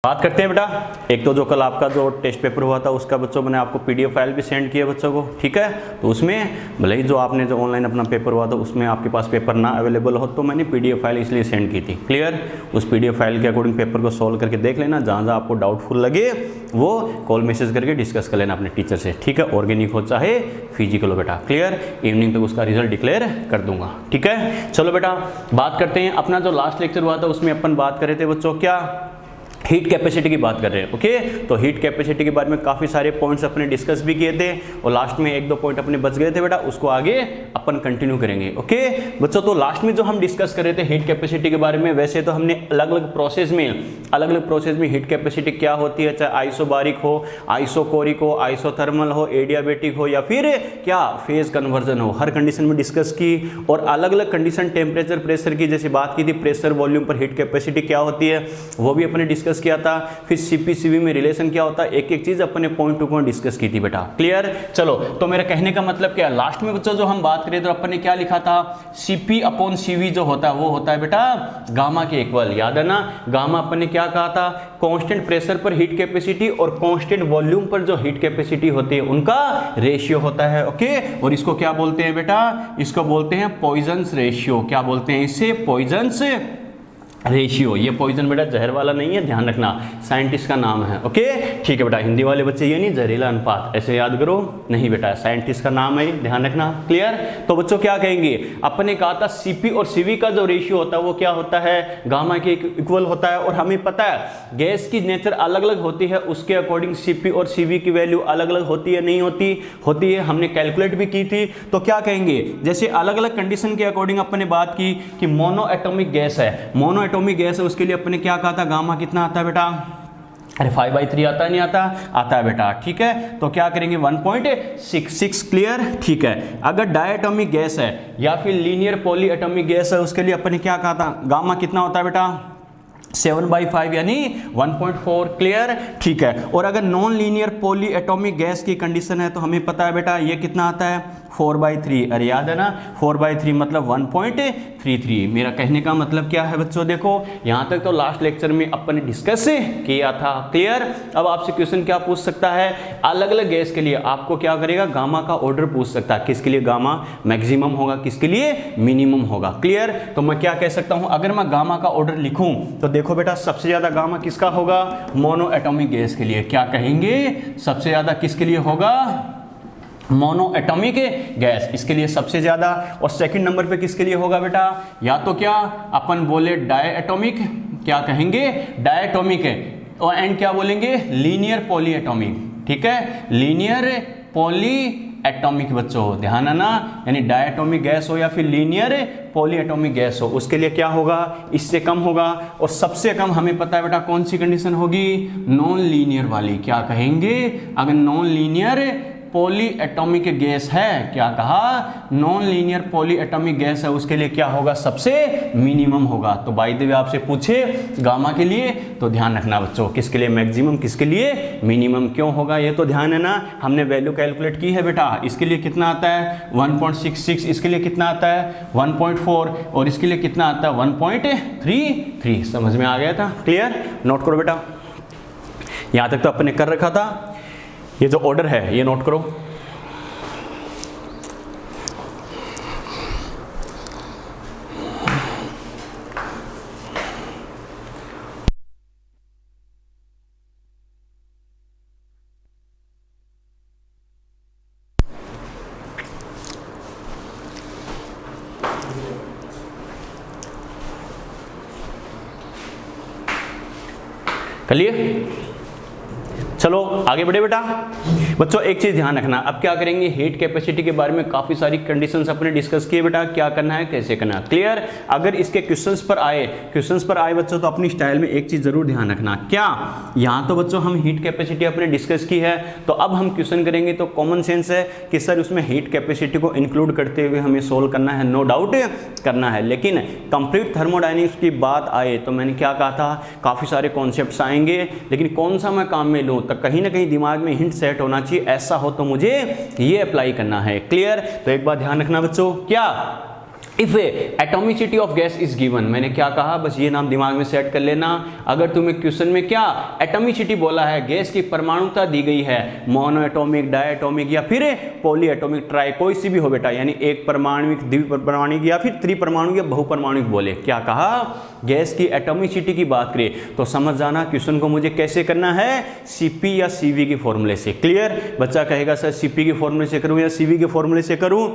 बात करते हैं बेटा, एक तो जो कल आपका जो टेस्ट पेपर हुआ था उसका बच्चों मैंने आपको पीडीएफ फाइल भी सेंड किया बच्चों को, ठीक है। तो उसमें भले ही जो आपने जो ऑनलाइन अपना पेपर हुआ था उसमें आपके पास पेपर ना अवेलेबल हो तो मैंने पीडीएफ फाइल इसलिए सेंड की थी, क्लियर। उस पीडीएफ फाइल के अकॉर्डिंग पेपर को सॉल्व करके देख लेना, जहाँ जहाँ आपको डाउटफुल लगे वो कॉल मैसेज करके डिस्कस कर लेना अपने टीचर से, ठीक है। ऑर्गेनिक हो चाहे फिजिकल हो बेटा, क्लियर। इवनिंग तक उसका रिजल्ट डिक्लेयर कर दूंगा, ठीक है। चलो बेटा बात करते हैं, अपना जो लास्ट लेक्चर हुआ था उसमें अपन बात कर रहे थे बच्चों क्या, हीट कैपेसिटी की बात कर रहे हैं, ओके। तो हीट कैपेसिटी के बारे में काफ़ी सारे पॉइंट्स अपने डिस्कस भी किए थे और लास्ट में एक दो पॉइंट अपने बच गए थे बेटा, उसको आगे अपन कंटिन्यू करेंगे, ओके बच्चों। तो लास्ट में जो हम डिस्कस कर रहे थे हीट कैपेसिटी के बारे में, वैसे तो हमने अलग अलग प्रोसेस में हीट कैपेसिटी क्या होती है, चाहे आइसोबारिक हो, आइसोकोरिक हो, आइसोथर्मल हो, एडियाबेटिक हो या फिर क्या फेज कन्वर्जन हो, हर कंडीशन में डिस्कस की। और अलग अलग कंडीशन टेम्परेचर प्रेशर की जैसे बात की थी, प्रेशर वॉल्यूम पर हीट कैपेसिटी क्या होती है वो भी अपने डिस्कस किया था। फिर सीपी-सीवी में रिलेशन क्या होता है, एक एक चीज अपने पॉइंट टू पॉइंट डिस्कस की थी बेटा, क्लियर। चलो तो मेरा कहने का मतलब क्या है, लास्ट में बच्चों जो हम बात करें तो अपन ने क्या लिखा था, सीपी अपॉन सीवी जो होता है वो होता है बेटा गामा के इक्वल, याद है ना। गामा अपन ने क्या कहा था, कांस्टेंट प्रेशर पर हीट कैपेसिटी और कांस्टेंट वॉल्यूम पर जो हीट कैपेसिटी होती है उनका रेशियो होता है, ओके। और इसको क्या बोलते हैं बेटा, इसको बोलते हैं पॉइजन्स रेशियो। क्या बोलते हैं इसे, पॉइजन्स रेशियो। ये पॉइजन बेटा जहर वाला नहीं है, ध्यान रखना, साइंटिस्ट का नाम है, ओके ठीक है बेटा। हिंदी वाले बच्चे ये नहीं जहरीला अनुपात ऐसे याद करो, नहीं बेटा साइंटिस्ट का नाम है, ध्यान रखना, क्लियर। तो बच्चों क्या कहेंगे, अपन ने कहा था सीपी और सीवी का जो रेशियो होता है वो क्या होता है, गामा के इक्वल होता है। और हमें पता है गैस की नेचर अलग अलग होती है, उसके अकॉर्डिंग सीपी और सीवी की वैल्यू अलग अलग होती है, नहीं होती, होती है, हमने कैलकुलेट भी की थी। तो क्या कहेंगे, जैसे अलग अलग कंडीशन के अकॉर्डिंग अपन ने बात की कि मोनो एटॉमिक गैस है, मोनो एटॉमिक गैस है, उसके लिए अपने क्या कहा था, गामा कितना आता है बेटा, अरे 5/3 आता है, नहीं आता, आता है बेटा, ठीक है। तो क्या करेंगे 1.66, क्लियर, ठीक है। अगर डायटोमिक गैस है या फिर लीनियर पॉली एटॉमिक गैस है उसके लिए अपने क्या कहा था, गामा कितना होता है बेटा 7/5 यानी 1.4, क्लियर, ठीक है। और अगर non linear poly atomic gas की कंडीशन है तो हमें पता है बेटा ये कितना आता है 4/3, अरे याद है ना 4/3 मतलब 1.33। मेरा कहने का मतलब क्या है बच्चों, देखो यहाँ तक तो लास्ट लेक्चर में अपन ने डिस्कस किया था, क्लियर। अब आपसे क्वेश्चन क्या पूछ सकता है, अलग अलग गैस के लिए आपको क्या करेगा, गामा का ऑर्डर पूछ सकता है, किसके लिए गामा मैक्सिमम होगा, किसके लिए मिनिमम होगा, क्लियर। तो मैं क्या कह सकता हूँ, अगर मैं गामा का ऑर्डर लिखूं तो देखो बेटा सबसे ज्यादा गामा किसका होगा, मोनो एटॉमिक गैस के लिए। क्या कहेंगे, सबसे ज्यादा किसके लिए होगा, मोनो एटॉमिक गैस, इसके लिए सबसे ज्यादा। और सेकंड नंबर पे किसके लिए होगा बेटा, या तो क्या अपन बोले डायटोमिक, क्या कहेंगे डायटोमिक है, और एंड क्या बोलेंगे लीनियर पॉली एटॉमिक, ठीक है, लीनियर पॉली एटॉमिक बच्चों ध्यान है ना, यानी डायटोमिक गैस हो या फिर लीनियर पॉली एटॉमिक गैस हो, उसके लिए क्या होगा, इससे कम होगा। और सबसे कम हमें पता है बेटा कौन सी कंडीशन होगी, नॉन लीनियर वाली। क्या कहेंगे, अगर non linear poly atomic gas है, क्या कहा, non linear poly atomic gas है, उसके लिए क्या होगा, सबसे मिनिमम होगा। तो बाय द वे आपसे पूछे गामा के लिए तो ध्यान रखना बच्चों, किसके लिए मैक्सिमम, किसके लिए मिनिमम, क्यों होगा ये तो ध्यान है ना। हमने वैल्यू कैलकुलेट की है बेटा, इसके लिए कितना आता है 1.66, इसके लिए कितना आता है 1.4 और इसके लिए कितना आता है 1.33। समझ में आ गया था, क्लियर, नोट करो बेटा। यहां तक तो अपने कर रखा था, ये जो ऑर्डर है ये नोट करो। चलिए चलो आगे बढ़े बेटा। बच्चों एक चीज ध्यान रखना, अब क्या करेंगे, हीट कैपेसिटी के बारे में काफी सारी कंडीशंस अपने डिस्कस किए बेटा, क्या करना है कैसे करना है, क्लियर। अगर इसके क्वेश्चंस पर आए बच्चों तो अपनी स्टाइल में एक चीज जरूर ध्यान रखना, क्या यहाँ तो बच्चों हम हीट कैपेसिटी अपने डिस्कस की है, तो अब हम क्वेश्चन करेंगे तो कॉमन सेंस है कि सर उसमें हीट कैपेसिटी को इंक्लूड करते हुए हमें सोल्व करना है, नो डाउट करना है। लेकिन कंप्लीट थर्मोडायनेमिक्स की बात आए तो मैंने क्या कहा था, काफी सारे कॉन्सेप्ट्स आएंगे, लेकिन कौन सा मैं काम में लूँ, तो कहीं ना कहीं दिमाग में हिंट सेट होना चाहिए, ऐसा हो तो मुझे ये अप्लाई करना है, क्लियर। तो एक बात ध्यान रखना बच्चों, क्या if atomicity of gas is given, मैंने क्या कहा, बस ये नाम दिमाग में सेट कर लेना। अगर तुम्हें क्वेश्चन में क्या एटॉमिसिटी बोला है, गैस की परमाणुता दी गई है, मोनो एटॉमिक, डाई एटॉमिक या फिर पॉली एटॉमिक, ट्राई, कोई सी भी हो बेटा, यानी एक परमाणुक, द्विपरमाणुक या फिर त्रिपरमाणुक या बहुपरमाणुक बोले, क्या कहा, गैस की एटॉमिसिटी की बात करें तो समझ जाना क्वेश्चन को मुझे कैसे करना है, सीपी या सीवी के फॉर्मूले से। क्लियर? बच्चा कहेगा सर सीपी के फॉर्मूले से करूं या सीवी के फॉर्मूले से करूं।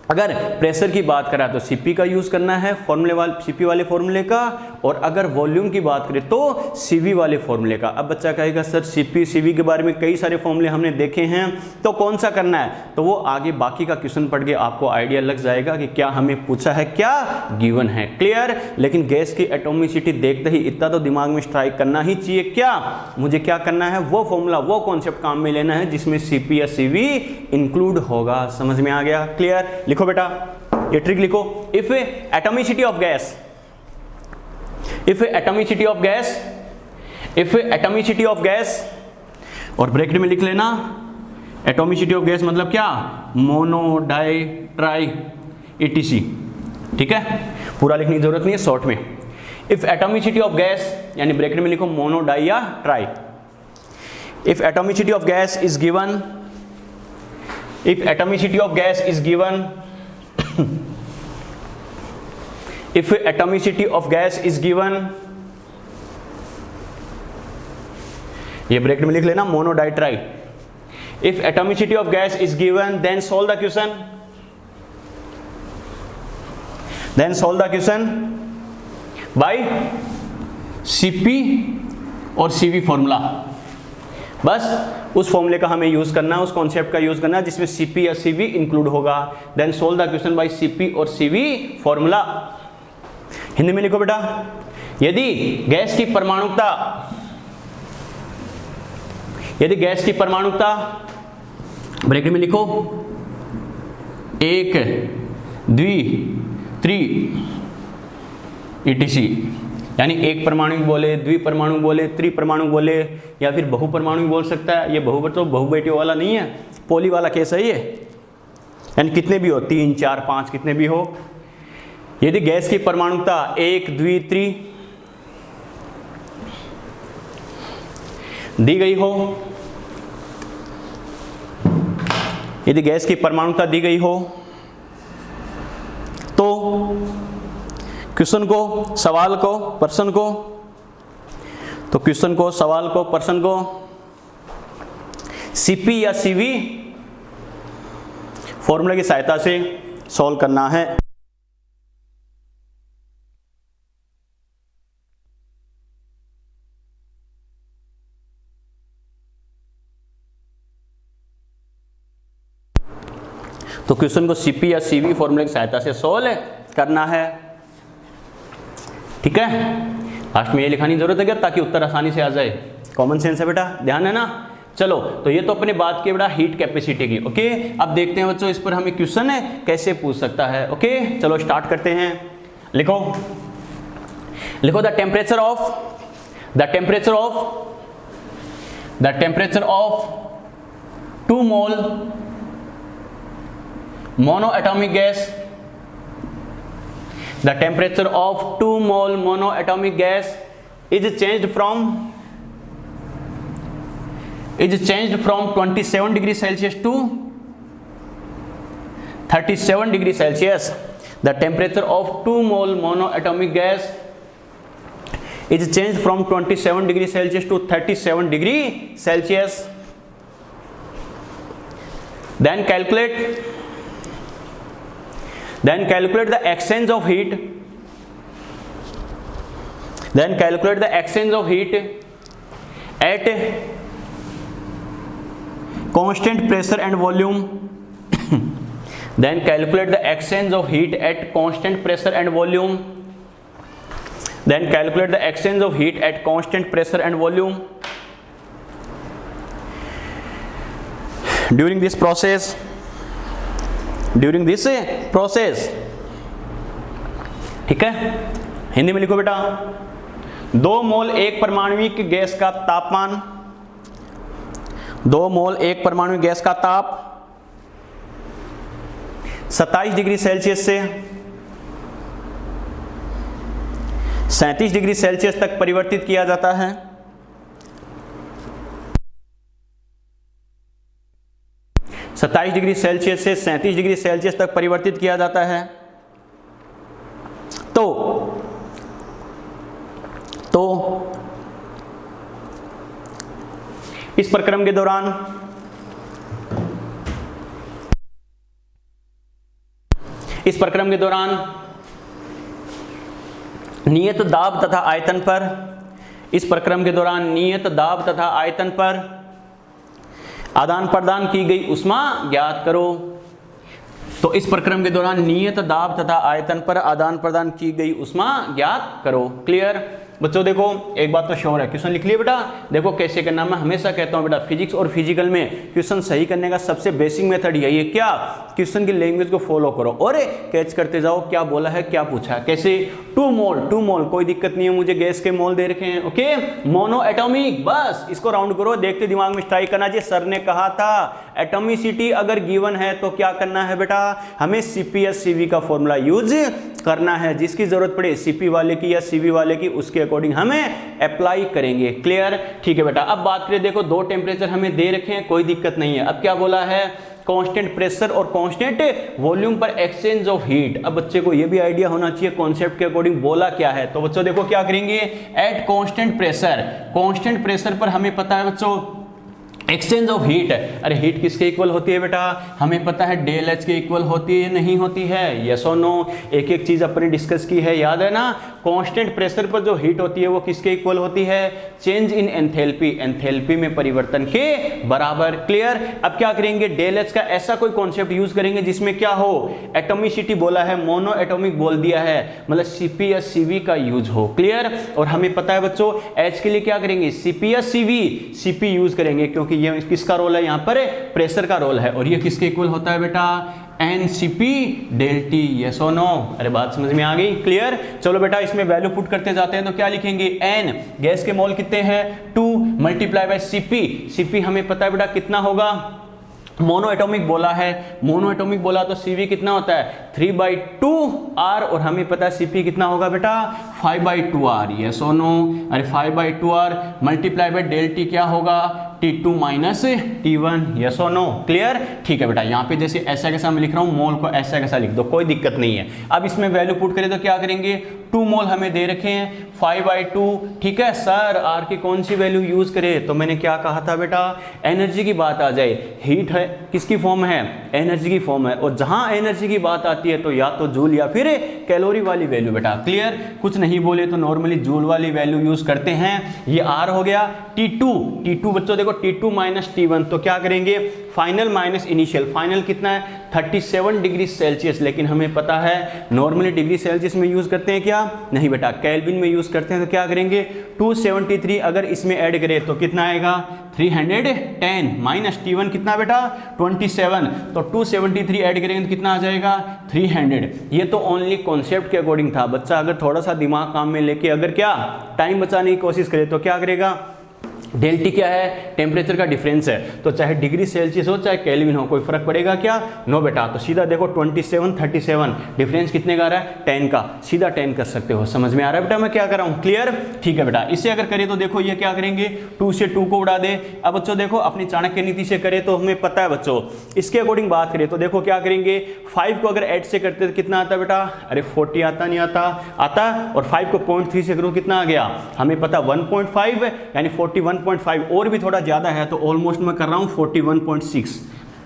अगर प्रेशर की बात करा तो सीपी का यूज करना है, फॉर्मूले वाले सीपी वाले फॉर्मूले का, और अगर वॉल्यूम की बात करें तो सीवी वाले फॉर्मूले का। अब बच्चा कहेगा सर सीपी सीवी के बारे में कई सारे फॉर्मूले हमने देखे हैं, तो कौन सा करना है, तो वो आगे बाकी का क्वेश्चन पढ़ के आपको आइडिया लग जाएगा कि क्या हमें पूछा है, क्या गिवन है। क्लियर? लेकिन गैस की एटॉमिसिटी देखते ही इतना तो दिमाग में स्ट्राइक करना ही चाहिए, क्या मुझे क्या करना है, वो फॉर्मूला, वो कॉन्सेप्ट काम में लेना है जिसमें सीपी या सीवी इंक्लूड होगा। समझ में आ गया? क्लियर? लिखो बेटा, ये ट्रिक लिखो। If atomicity of gas, if atomicity of gas, if atomicity of gas, और ब्रैकेट में लिख लेना एटॉमिसिटी ऑफ गैस मतलब क्या, मोनो, डाई, ट्राई, etc। ठीक है, पूरा लिखने की जरूरत नहीं है, शॉर्ट में। इफ एटॉमिसिटी ऑफ गैस यानी ब्रैकेट में लिखो मोनो, डाई या tri. If atomicity of gas is given, if atomicity of gas is given, if atomicity of gas is given, ये ब्रैकेट में लिख लेना mono, di, tri. if atomicity of gas is given, then solve the question, then solve the question by Cp और Cv formula. बस उस फॉर्मूले का हमें यूज करना है, उस कॉन्सेप्ट का यूज करना है जिसमें सीपी या सीवी इंक्लूड होगा। Then solve the question by CP और सीवी फॉर्मूला। हिंदी में लिखो बेटा, यदि गैस की परमाणुकता, यदि गैस की परमाणुकता, ब्रैकेट में लिखो 1, 2, 3 etc, यानी एक परमाणु बोले, द्विपरमाणु बोले, त्रिपरमाणु बोले या फिर बहुपरमाणु बोल सकता है। ये बहुबेटियों वाला नहीं है, पॉली वाला केस है ये, यानी कितने भी हो, 3, 4, 5 कितने भी हो। यदि गैस की परमाणुकता 1, 2, 3 दी गई हो, यदि गैस की परमाणुकता दी गई हो तो क्वेश्चन को, सवाल को, प्रश्न को, तो क्वेश्चन को, सवाल को, प्रश्न को सीपी या सीवी फॉर्मूले की सहायता से सॉल्व करना है। तो क्वेश्चन को सीपी या सीवी फॉर्मूले की सहायता से सॉल्व करना है। ठीक है, लास्ट में ये लिखाने की जरूरत है क्या, ताकि उत्तर आसानी से आ जाए। कॉमन सेंस है बेटा, ध्यान है ना। चलो, तो ये तो अपने बात की बेटा हीट कैपेसिटी की। ओके, अब देखते हैं बच्चों इस पर हमें क्वेश्चन है कैसे पूछ सकता है। ओके, चलो स्टार्ट करते हैं। लिखो, लिखो the temperature of, the temperature of, the temperature of 2 mole monoatomic gas, the temperature of 2 mole monoatomic gas is changed from 27 degrees Celsius to 37 degrees Celsius. The temperature of 2 mole monoatomic gas is changed from 27 degrees Celsius to 37 degrees Celsius. Then calculate the exchange of heat, then calculate the exchange of heat at constant pressure and volume, then calculate the exchange of heat at constant pressure and volume, then calculate the exchange of heat at constant pressure and volume. During this process, ठीक है, हिंदी में लिखो बेटा, 2 मोल एक परमाणुविक gas का तापमान, 2 मोल एक परमाणुविक gas का ताप 27 डिग्री सेल्सियस से 37 डिग्री सेल्सियस तक परिवर्तित किया जाता है। 27 डिग्री सेल्सियस से 37 डिग्री सेल्सियस तक परिवर्तित किया जाता है। तो इस प्रक्रम के दौरान नियत दाब तथा आयतन पर आदान प्रदान की गई उष्मा ज्ञात करो। तो इस प्रक्रम के दौरान नियत दाब तथा आयतन पर आदान प्रदान की गई उष्मा ज्ञात करो। क्लियर बच्चों, देखो एक बात तो श्योर है, क्वेश्चन लिख लिए बेटा। देखो कैसे करना, मैं हमेशा कहता हूं बेटा फिजिक्स और फिजिकल में क्वेश्चन सही करने का सबसे बेसिक मेथड यही है, क्या, क्वेश्चन की लैंग्वेज को फॉलो करो और कैच करते जाओ, क्या बोला है क्या पूछा है। कैसे, 2 मोल कोई दिक्कत नहीं है, मुझे गैस के मोल दे रखे हैं। ओके, मोनो एटॉमिक, बस इसको राउंड करो, देखते दिमाग में स्ट्राइक करना चाहिए। सर ने कहा था एटॉमिसिटी अगर गिवन है तो क्या करना है बेटा, हमें CP/CV CV का फॉर्मूला यूज करना है। जिसकी जरूरत पड़े CP वाले की या CV वाले की, उसके अकॉर्डिंग हमें अप्लाई करेंगे। क्लियर, ठीक है बेटा। अब बात करें, देखो 2 टेम्परेचर हमें दे रखे हैं, कोई दिक्कत नहीं है। अब क्या बोला है, कांस्टेंट प्रेशर और कांस्टेंट वॉल्यूम पर एक्सचेंज ऑफ हीट। अब बच्चे को ये भी आइडिया होना चाहिए कॉन्सेप्ट के अकॉर्डिंग बोला क्या है। तो बच्चों देखो क्या करेंगे, एट कांस्टेंट प्रेशर पर हमें पता है बच्चों एक्सचेंज ऑफ हीट। अरे हीट किसके इक्वल होती है बेटा, हमें पता है डेल एच के इक्वल होती है, नहीं होती है, यस और नो। एक एक चीज अपने डिस्कस की है, याद है ना। कांस्टेंट प्रेशर पर जो हीट होती है वो किसके इक्वल होती है, चेंज इन एंथैल्पी में परिवर्तन के बराबर। क्लियर। अब क्या करेंगे, डेल एच का ऐसा कोई कॉन्सेप्ट यूज करेंगे जिसमें क्या हो, एटॉमिसिटी बोला है, मोनो एटॉमिक बोल दिया है, मतलब CP या CV का यूज हो। क्लियर। और हमें पता है बच्चों एच के लिए क्या करेंगे, CP या CV, CP यूज करेंगे क्योंकि ये किसका रोल है, यहाँ पर प्रेशर का रोल है। और ये किसके इक्वल होता है बेटा, NCP डेल T, यस और नो। अरे बात समझ में आ गई। क्लियर। चलो बेटा इसमें वैल्यू पुट करते जाते हैं, तो क्या लिखेंगे, N गैस के मोल कितने हैं 2 मल्टीप्लाई बाय CP हमें पता है बेटा कितना होगा, मोनो एटॉमिक बोला तो CV कितना होता है 3/2R, और हमें पता है CP कितना होगा बेटा 5/2R, यस और नो। अरे 5/2R multiply by del T क्या होगा, T2 माइनस T1, यस और नो। क्लियर। ठीक है बेटा, यहाँ पे जैसे ऐसा कैसा मैं लिख रहा हूँ, मोल को ऐसा कैसा लिख दो, कोई दिक्कत नहीं है। अब इसमें वैल्यू पुट करें तो क्या करेंगे, 2 मोल हमें दे रखे हैं 5/2। ठीक है सर, R की कौन सी वैल्यू यूज करें, तो मैंने क्या कहा था बेटा, एनर्जी की बात आ जाए, हीट है किसकी फॉर्म है, एनर्जी की फॉर्म है, और जहां एनर्जी की बात आती है तो या तो जूल या फिर कैलोरी वाली वैल्यू बेटा। क्लियर। कुछ नहीं बोले तो नॉर्मली जूल वाली वैल्यू यूज करते हैं। ये R हो गया। T2 बच्चों देखो T2 माइनस T1, तो क्या करेंगे, फाइनल माइनस इनिशियल। फाइनल कितना है 37 डिग्री सेल्सियस, लेकिन हमें पता है नॉर्मली डिग्री सेल्सियस में यूज करते हैं क्या, नहीं बेटा केल्विन में यूज करते हैं। तो क्या करेंगे 273 अगर इसमें ऐड करें तो कितना आएगा 310 माइनस T1 कितना बेटा 27, तो 273 ऐड करेंगे तो कितना आ जाएगा 300। ये तो ओनली कॉन्सेप्ट के अकॉर्डिंग था। बच्चा अगर थोड़ा सा दिमाग काम में लेके अगर क्या टाइम बचाने की कोशिश करे तो क्या करेगा, डेल T क्या है, टेम्परेचर का डिफरेंस है, तो चाहे डिग्री सेल्सियस हो चाहे केल्विन हो, कोई फर्क पड़ेगा क्या, नो बेटा। तो सीधा देखो 27 37 डिफरेंस कितने का आ रहा है 10 का, सीधा 10 कर सकते हो। समझ में आ रहा है बेटा मैं क्या कर रहा हूँ। क्लियर। ठीक है बेटा, इससे अगर करें तो देखो ये क्या करेंगे 2 से 2 को उड़ा दे। अब बच्चों देखो अपनी चाणक्य नीति से करें तो हमें पता है बच्चों, इसके अकॉर्डिंग बात करें तो देखो क्या करेंगे 5 को अगर 8 से करते तो कितना आता है बेटा, अरे 40 आता नहीं आता, और 5 को 0.3 से करूँ कितना आ गया, हमें पता 1.5 यानी 41.5, और भी थोड़ा ज्यादा है तो ऑलमोस्ट मैं कर रहा हूँ 41.6,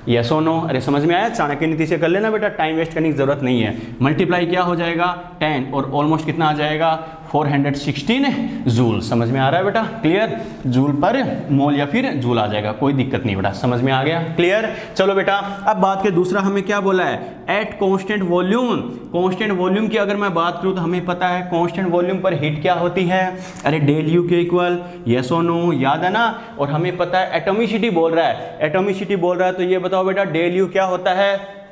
यस और नो। अरे समझ में आया, चाणक्य नीति से कर लेना बेटा, टाइम वेस्ट करने की जरूरत नहीं है। मल्टीप्लाई क्या हो जाएगा 10 और ऑलमोस्ट कितना आ जाएगा 416 जूल। समझ में आ रहा है बेटा। क्लियर। जूल पर मोल या फिर जूल आ जाएगा, कोई दिक्कत नहीं बेटा, समझ में आ गया। क्लियर। चलो बेटा अब बात के दूसरा हमें क्या बोला है, at constant volume. Constant volume की अगर मैं बात करूं तो हमें पता है कांस्टेंट वॉल्यूम पर हीट क्या होती है, अरे डेल यू के इक्वल, यस और नो, याद है ना। और हमें पता है एटॉमिसिटी बोल रहा है, तो ये बताओ बेटा डेल यू क्या होता है,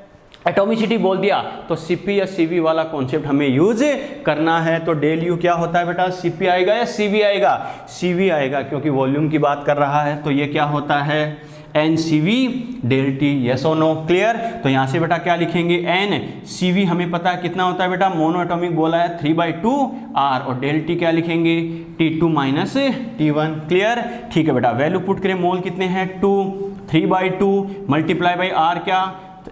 एटॉमिसिटी बोल दिया तो CP या CV वाला कॉन्सेप्ट हमें यूज करना है। तो डेल यू क्या होता है बेटा, CP आएगा या CV आएगा, CV आएगा, क्योंकि वॉल्यूम की बात कर रहा है। तो ये क्या होता है, n C V del T, yes और नो, क्लियर। तो यहाँ से बेटा क्या लिखेंगे, एन सी वी हमें पता है कितना होता है बेटा, मोनो एटॉमिक बोला है 3/2 आर, और डेल टी क्या लिखेंगे T2 माइनस T1, क्लियर। ठीक है बेटा, वैल्यू पुट करें, मोल कितने हैं 2, 3/2 मल्टीप्लाई बाई आर क्या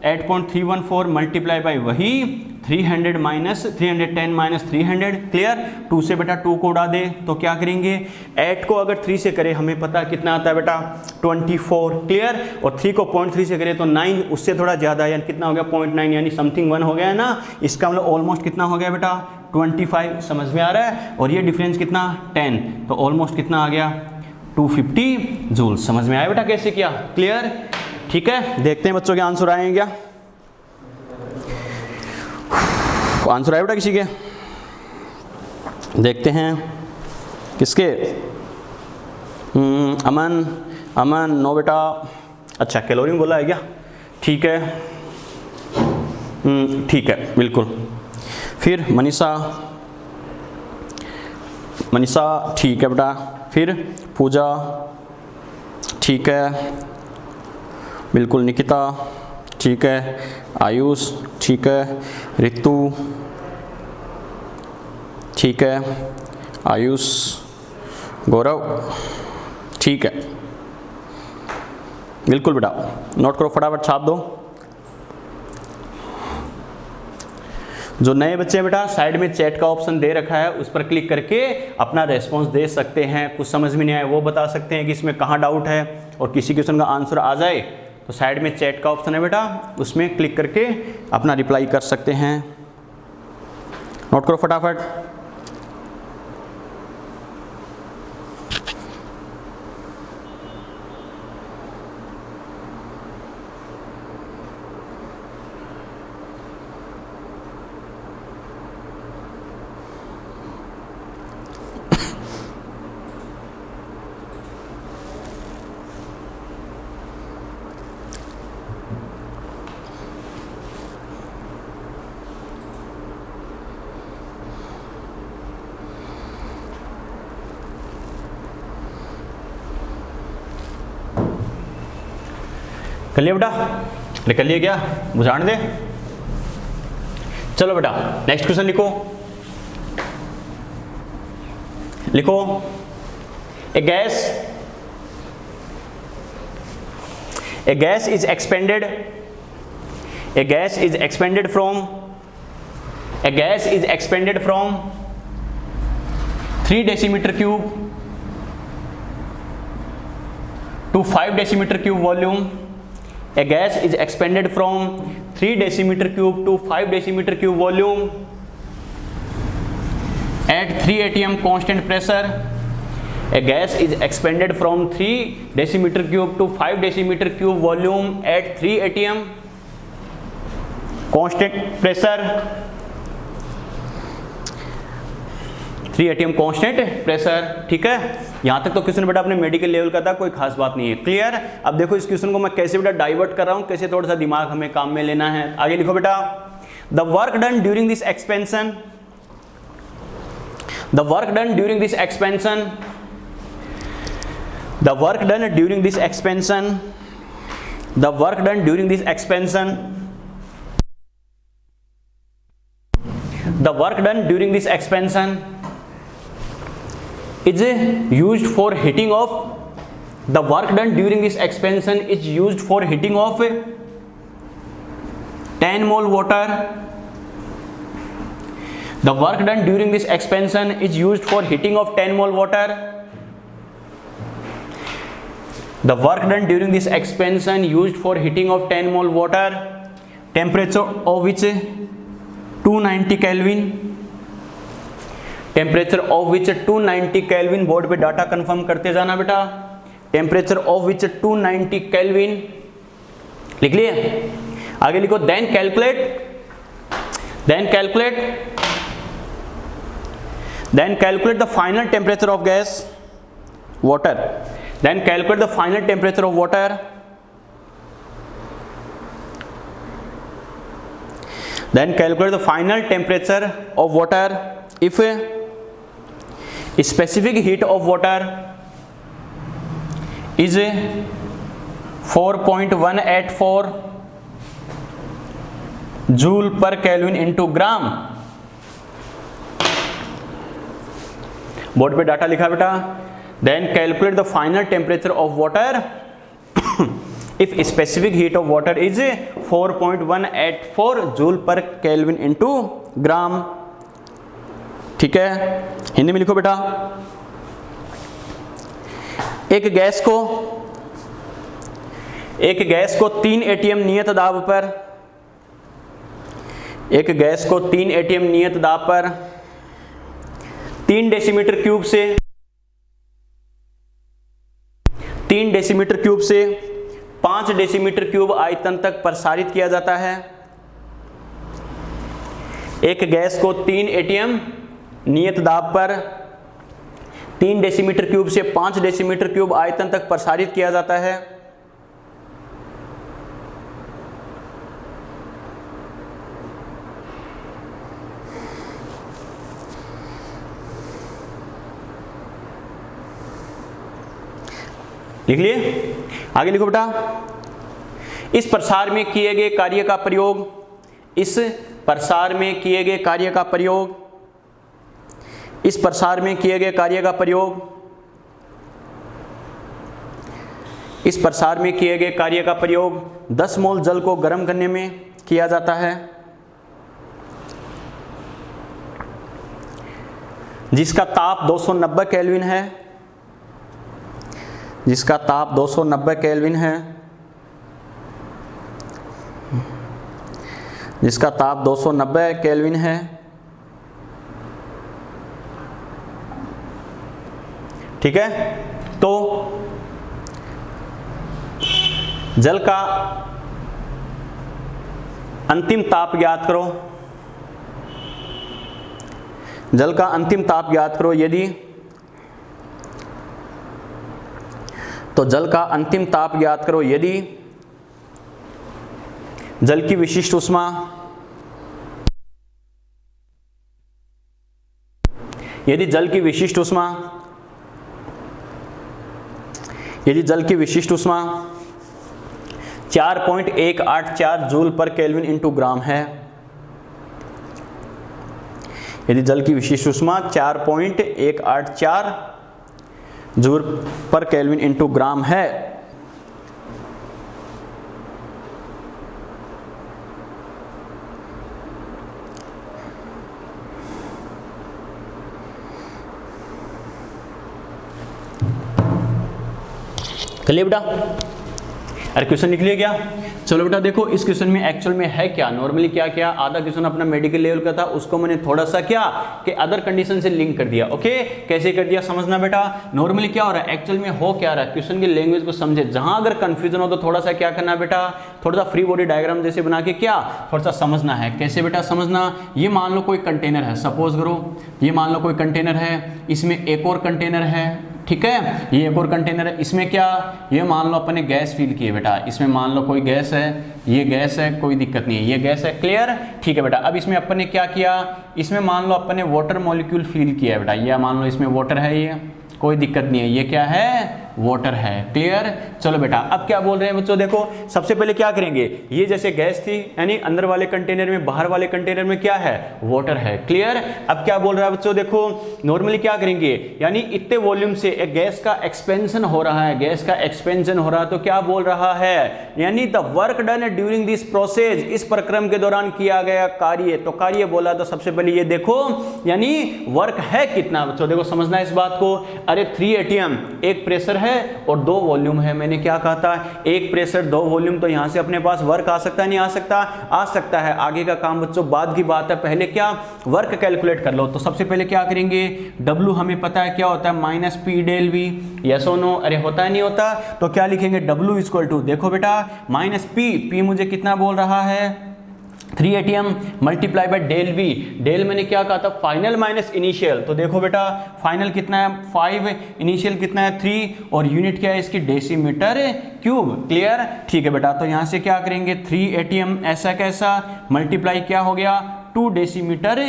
8.314 मल्टीप्लाई बाई वही 300 माइनस 310 माइनस 300, क्लियर। 2 से बेटा 2 को उड़ा दे तो क्या करेंगे, 8 को अगर 3 से करें हमें पता कितना आता है बेटा 24, क्लियर। और 3 को 0.3 से करें तो 9, उससे थोड़ा ज़्यादा यानी कितना हो गया 0.9 यानी समथिंग 1 हो गया है ना, इसका मतलब ऑलमोस्ट कितना हो गया बेटा 25, समझ में आ रहा है। और ये डिफरेंस कितना 10, तो ऑलमोस्ट कितना आ गया 250 जूल, समझ में आया बेटा कैसे किया, क्लियर। ठीक है, देखते हैं बच्चों के आंसर आएंगे क्या, आंसर आया बेटा किसी के, देखते हैं किसके, अमन नो बेटा, अच्छा कैलोरी में बोला है क्या, ठीक है, ठीक है बिल्कुल। फिर मनीषा ठीक है बेटा, फिर पूजा ठीक है बिल्कुल, निकिता ठीक है, आयुष ठीक है, ऋतु ठीक है, आयुष, गौरव ठीक है बिल्कुल बेटा, नोट करो फटाफट छाप दो। जो नए बच्चे हैं बेटा साइड में चैट का ऑप्शन दे रखा है, उस पर क्लिक करके अपना रेस्पॉन्स दे सकते हैं, कुछ समझ में नहीं आए वो बता सकते हैं कि इसमें कहाँ डाउट है, और किसी क्वेश्चन का आंसर आ जाए तो साइड में चैट का ऑप्शन है बेटा, उसमें क्लिक करके अपना रिप्लाई कर सकते हैं, नोट करो फटाफट। कर लिया बेटा, निकल लिया क्या, बुझाने दे। चलो बेटा नेक्स्ट क्वेश्चन लिखो, a gas is expanded from 3 decimeter cube to 5 decimeter cube volume. A gas is expanded from 3 decimeter cube to 5 decimeter cube volume at 3 atm constant pressure. A gas is expanded from 3 decimeter cube to 5 decimeter cube volume at 3 atm constant pressure. 3 atm constant pressure, ठीक है। यहां तक तो question बेटा अपने medical level का था, कोई खास बात नहीं है, क्लियर। अब देखो इस क्वेश्चन को मैं कैसे बेटा डाइवर्ट कर रहा हूं, कैसे थोड़ा सा दिमाग हमें काम में लेना है। आगे लिखो बेटा, the work done during this expansion, the work done during this expansion, the work done during this expansion, the work done during this expansion, the work done during this expansion is used for heating of, the work done during this expansion is used for heating of 10 mole water. The work done during this expansion is used for heating of 10 mole water. The work done during this expansion used for heating of 10 mole water, temperature of which 290 kelvin, temperature of which 290 kelvin, board पे data confirm करते जाना बेटा, temperature of which 290 kelvin, लिख लिए। आगे लिखो, then calculate the final temperature of gas water, then calculate the final temperature of water, then calculate the final temperature of water if a specific heat of water is 4.184 joule per kelvin into gram. Board पे data लिखा बेटा। Then calculate the final temperature of water if specific heat of water is 4.184 joule per kelvin into gram. ठीक है, हिंदी में लिखो बेटा। एक gas को 3 एटीएम नियत दाब पर, एक गैस को 3 एटीएम नियत दाब पर 3 डेसीमीटर क्यूब से 5 डेसीमीटर क्यूब आयतन तक प्रसारित किया जाता है। एक गैस को 3 एटीएम नियत दाब पर 3 डेसीमीटर क्यूब से 5 डेसीमीटर क्यूब आयतन तक प्रसारित किया जाता है। लिख लिए? आगे लिखो बेटा। इस प्रसार में किए गए कार्य का प्रयोग, इस प्रसार में किए गए कार्य का प्रयोग, इस प्रसार में किए गए कार्य का प्रयोग, इस प्रसार में किए गए कार्य का प्रयोग 10 मोल जल को गर्म करने में किया जाता है, जिसका ताप 290 केल्विन है, जिसका ताप 290 केल्विन है, जिसका ताप 290 केल्विन है। ठीक है, तो जल का अंतिम ताप ज्ञात करो, जल का अंतिम ताप ज्ञात करो। यदि तो जल का अंतिम ताप ज्ञात करो यदि जल की विशिष्ट ऊष्मा, यदि जल की विशिष्ट ऊष्मा, यदि जल की विशिष्ट ऊष्मा 4.184 जूल पर केल्विन इंटू ग्राम है, यदि जल की विशिष्ट ऊष्मा 4.184 जूल पर केल्विन इंटू ग्राम है, कर लिया बेटा? अरे क्वेश्चन निकलिए क्या? चलो बेटा देखो, इस क्वेश्चन में एक्चुअल में है क्या, नॉर्मली क्या क्या आधा क्वेश्चन अपना मेडिकल लेवल का था, उसको मैंने थोड़ा सा क्या कि अदर कंडीशन से लिंक कर दिया। ओके, कैसे कर दिया समझना बेटा। नॉर्मली क्या हो रहा है, एक्चुअल में हो क्या रहा है, क्वेश्चन की लैंग्वेज को समझे। जहां अगर कंफ्यूजन हो तो थोड़ा सा क्या करना बेटा, थोड़ा सा फ्री बॉडी डायग्राम जैसे बना के क्या थोड़ा सा समझना है। कैसे बेटा समझना, ये मान लो कोई कंटेनर है, सपोज करो ये मान लो कोई कंटेनर है, इसमें एक और कंटेनर है, ठीक है, ये एक और कंटेनर है, इसमें क्या, ये मान लो अपने गैस फिल किए बेटा, इसमें मान लो कोई गैस है, ये गैस है, कोई दिक्कत नहीं है, ये गैस है, क्लियर, ठीक है बेटा। अब इसमें अपन ने क्या किया, इसमें मान लो अपन ने वाटर मॉलिक्यूल फिल किया है बेटा, ये मान लो इसमें वाटर है, ये कोई दिक्कत नहीं है, ये क्या है, वाटर है, क्लियर। चलो बेटा अब क्या बोल रहे हैं बच्चों, देखो सबसे पहले क्या करेंगे, ये जैसे गैस थी यानी अंदर वाले कंटेनर में, बाहर वाले कंटेनर में क्या है, वाटर है, क्लियर। अब क्या बोल रहा है बच्चों, देखो नॉर्मली क्या करेंगे, यानी इतने वॉल्यूम से एक गैस का एक्सपेंशन हो रहा है, गैस का एक्सपेंशन हो रहा है, तो क्या बोल रहा है, यानी the work done during this process, इस प्रक्रम के दौरान किया गया कार्य, तो कार्य बोला तो सबसे पहले ये देखो यानी वर्क है कितना बच्चों, देखो समझना है इस बात को। अरे 3 ATM, एक प्रेशर है और 2 वॉल्यूम है, मैंने क्या कहा था, एक प्रेशर 2 वॉल्यूम, तो यहां से अपने पास वर्क आ सकता है, नहीं आ सकता, आ सकता है। आगे का काम बच्चों बाद की बात है, पहले क्या वर्क कैलकुलेट कर लो। तो सबसे पहले क्या करेंगे, W हमें पता है क्या होता है, -P del V, यस और नो, अरे होता है नहीं होता, तो क्या लिखेंगे, W इक्वल टू, देखो बेटा -P मुझे कितना बोल रहा है 3 ATM multiply by del V, del मैंने क्या कहा था, फाइनल माइनस इनिशियल, तो देखो बेटा फाइनल कितना है 5, इनिशियल कितना है 3, और यूनिट क्या है इसकी, डेसीमीटर क्यूब, क्लियर, ठीक है बेटा। तो यहाँ से क्या करेंगे 3 ATM ऐसा कैसा मल्टीप्लाई क्या हो गया 2 डेसीमीटर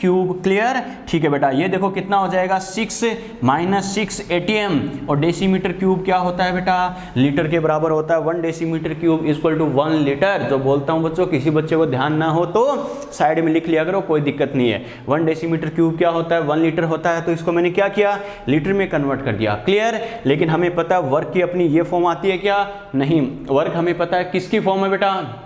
क्यूब। क्लियर, ठीक है बेटा। ये देखो कितना हो जाएगा 6 - 6 ATM, और डेसीमीटर क्यूब क्या होता है बेटा, लीटर के बराबर होता है। 1 decimetre cube equal to 1 litre. जो बोलता हूँ बच्चों, किसी बच्चे को ध्यान ना हो तो साइड में लिख लिया करो, कोई दिक्कत नहीं है। 1 डेसीमीटर क्यूब क्या होता है, 1 लीटर होता है। तो इसको मैंने क्या किया, लीटर में कन्वर्ट कर दिया। क्लियर, लेकिन हमें पता है वर्क की अपनी ये फॉर्म आती है क्या, नहीं। वर्क हमें पता है किसकी फॉर्म है बेटा,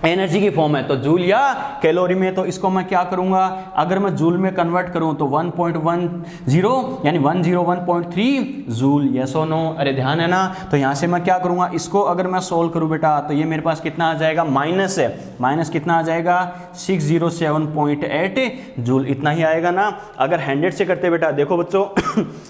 एनर्जी की फॉर्म है, तो जूल या कैलोरी में। तो इसको मैं क्या करूंगा, अगर मैं जूल में कन्वर्ट करूं तो 1.10 यानी 101.3 जूल। यस और नो, अरे ध्यान है ना। तो यहां से मैं क्या करूंगा, इसको अगर मैं सोल्व करूं बेटा, तो ये मेरे पास कितना आ जाएगा, माइनस है, माइनस कितना आ जाएगा 607.8 जूल, इतना ही आएगा ना। अगर 100 से करते बेटा, देखो बच्चों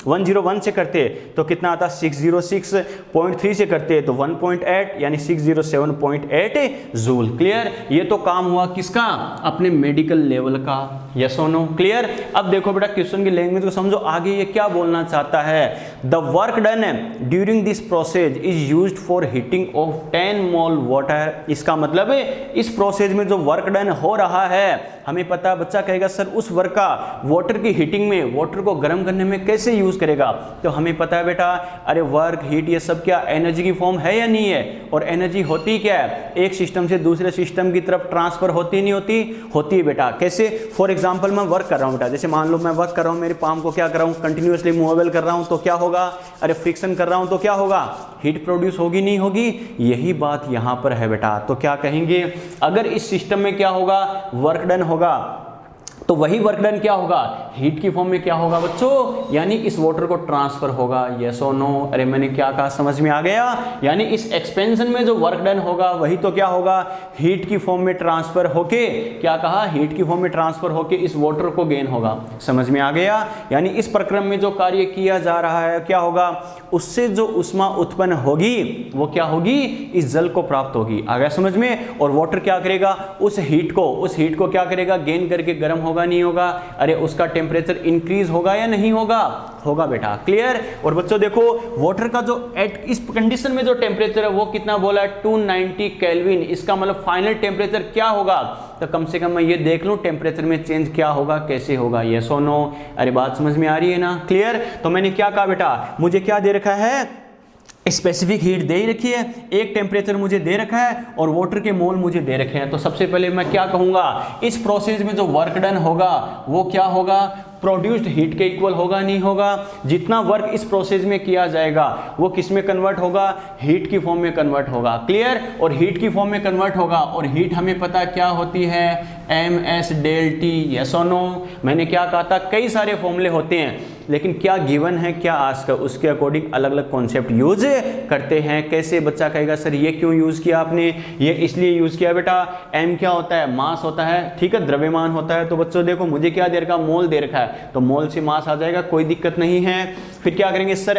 101 से करते तो कितना आता, 606.3 से करते तो 1.8 यानी 607.8 जूल। क्लियर, ये तो काम हुआ किसका, अपने मेडिकल लेवल का। यस और नो, क्लियर। अब देखो बेटा क्वेश्चन की लैंग्वेज को समझो, आगे ये क्या बोलना चाहता है। The work done during this process is used for heating of 10 mole water. इसका मतलब है इस प्रोसेस में जो वर्क डन हो रहा है, हमें पता है, बच्चा कहेगा सर उस वर्क का वाटर की हीटिंग में, वाटर को गर्म करने में कैसे यूज करेगा। तो हमें पता है बेटा, अरे वर्क, हीट, ये सब क्या एनर्जी की फॉर्म है या नहीं है। और एनर्जी होती क्या है, एक सिस्टम से दूसरे सिस्टम की तरफ ट्रांसफर होती नहीं होती, होती है बेटा। कैसे, फॉर एग्जांपल मैं वर्क कर रहा हूं बेटा, जैसे मान लो मैं वर्क कर रहा हूं, मेरे पाम को क्या कर रहा हूं, कंटिन्यूअसली मूवेबल कर रहा हूं, तो क्या होगा, अरे फ्रिक्शन कर रहा हूं तो क्या होगा, हीट प्रोड्यूस होगी नहीं होगी। यही बात यहां पर है बेटा। तो क्या कहेंगे, अगर इस सिस्टम में क्या होगा, वर्क डन होगा, तो वही वर्क डन क्या होगा, हीट की फॉर्म में क्या होगा बच्चों, यानी इस वाटर को ट्रांसफर होगा। यस और नो, अरे मैंने क्या कहा, समझ में आ गया। यानी इस एक्सपेंशन में जो वर्क डन होगा वही तो क्या होगा, हीट की फॉर्म में ट्रांसफर होके, क्या कहा, हीट की फॉर्म में ट्रांसफर होके इस वाटर को गेन होगा। समझ में आ गया। यानी इस प्रक्रम में जो कार्य किया जा रहा है क्या होगा, उससे जो उष्मा उत्पन्न होगी वो क्या होगी, इस जल को प्राप्त होगी। आ गया समझ में। और वाटर क्या करेगा, उस हीट को क्या करेगा, गेन करके गर्म होगा नहीं होगा, अरे उसका टेम्परेचर इंक्रीज होगा या नहीं होगा, होगा बेटा। क्लियर। और बच्चों देखो वाटर का जो एट इस कंडीशन में जो टेम्परेचर है वो कितना बोला है, 290 केल्विन। इसका मतलब फाइनल टेम्परेचर क्या होगा, तो कम से कम मैं ये देख लूं टेम्परेचर में चेंज क्या होगा, कैसे होगा। यस और नो, अरे बात समझ में आ रही है ना। क्लियर। तो मैंने क्या कहा बेटा, मुझे क्या दे रखा है, स्पेसिफिक हीट दे ही रखी है, एक टेम्परेचर मुझे दे रखा है और वाटर के मोल मुझे दे रखे हैं। तो सबसे पहले मैं क्या कहूंगा, इस प्रोसेस में जो वर्क डन होगा वो क्या होगा, प्रोड्यूस्ड हीट के इक्वल होगा नहीं होगा। जितना वर्क इस प्रोसेस में किया जाएगा वो किस में कन्वर्ट होगा, हीट की फॉर्म में कन्वर्ट होगा। क्लियर। और हीट की फॉर्म में कन्वर्ट होगा, और हीट हमें पता क्या होती है, ms डेल टी। यस और नो, मैंने क्या कहा था, कई सारे फॉर्मूले होते हैं, लेकिन क्या गिवन है क्या आस्क है, उसके अकॉर्डिंग अलग अलग कॉन्सेप्ट यूज करते हैं। कैसे, बच्चा कहेगा सर ये क्यों यूज किया आपने, ये इसलिए यूज किया बेटा, m क्या होता है, मास होता है, ठीक है, द्रव्यमान होता है। तो बच्चों देखो मुझे क्या दे रखा, मोल दे रखा है, तो मोल से मास आ जाएगा, कोई दिक्कत नहीं है। फिर क्या करेंगे सर,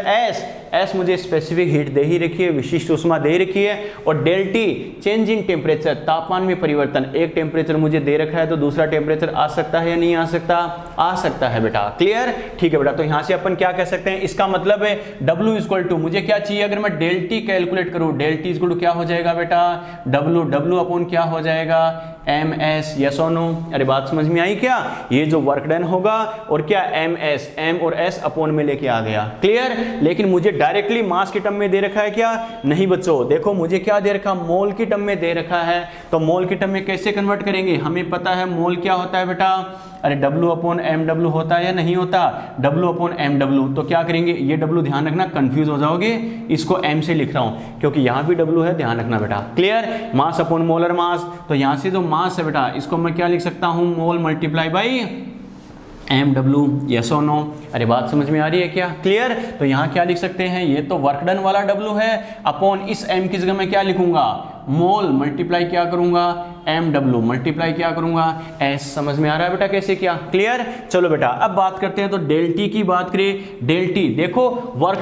s मुझे स्पेसिफिक हीट दे ही रखी है, विशिष्ट उष्मा दे रखी है। और del T change in temperature, तापमान में परिवर्तन, एक टेम्परेचर मुझे दे रखा है तो दूसरा टेम्परेचर आ सकता है या नहीं आ सकता, आ सकता है बेटा। क्लियर। ठीक है बेटा। तो यहां से अपन क्या कह सकते हैं, इसका मतलब है W इक्वल टू, मुझे क्या चाहिए, अगर मैं डेल टी कैलकुलेट करूं, डेल टी इक्वल टू क्या हो जाएगा बेटा, W अपॉन क्या हो जाएगा, ms। यस और नो, अरे बात समझ में आई क्या। ये जो वर्क डन होगा और क्या ms, m और s अपॉन में लेके आ गया। क्लियर। लेकिन मुझे डायरेक्टली मास की टर्म में दे रखा है क्या, नहीं बच्चों। देखो मुझे क्या दे रखा, मोल की टर्म में दे रखा है, तो मोल की टर्म में कैसे कन्वर्ट करेंगे, हमें पता है मोल क्या होता है बेटा, अरे W अपॉन mw होता है या नहीं होता, W अपॉन mw। तो क्या करेंगे, ये W ध्यान रखना, कंफ्यूज हो जाओगे, इसको m से लिख रहा हूं क्योंकि यहां भी W है, ध्यान रखना बेटा। Clear. Mass upon molar mass, तो यहां से जो मास है बेटा इसको मैं क्या लिख सकता हूं, मोल मल्टीप्लाई बाई mw। यस और नो, अरे बात समझ में आ रही है क्या। क्लियर। तो यहां क्या लिख सकते हैं, ये तो वर्क डन वाला W है, अपॉन इस m की जगह मैं क्या लिखूंगा, मोल मल्टीप्लाई क्या करूंगा, mw मल्टीप्लाई क्या करूंगा, s। समझ में आ रहा है बेटा कैसे किया। क्लियर। चलो बेटा अब बात करते हैं, तो डेल टी की बात करें, डेल टी देखो वर्क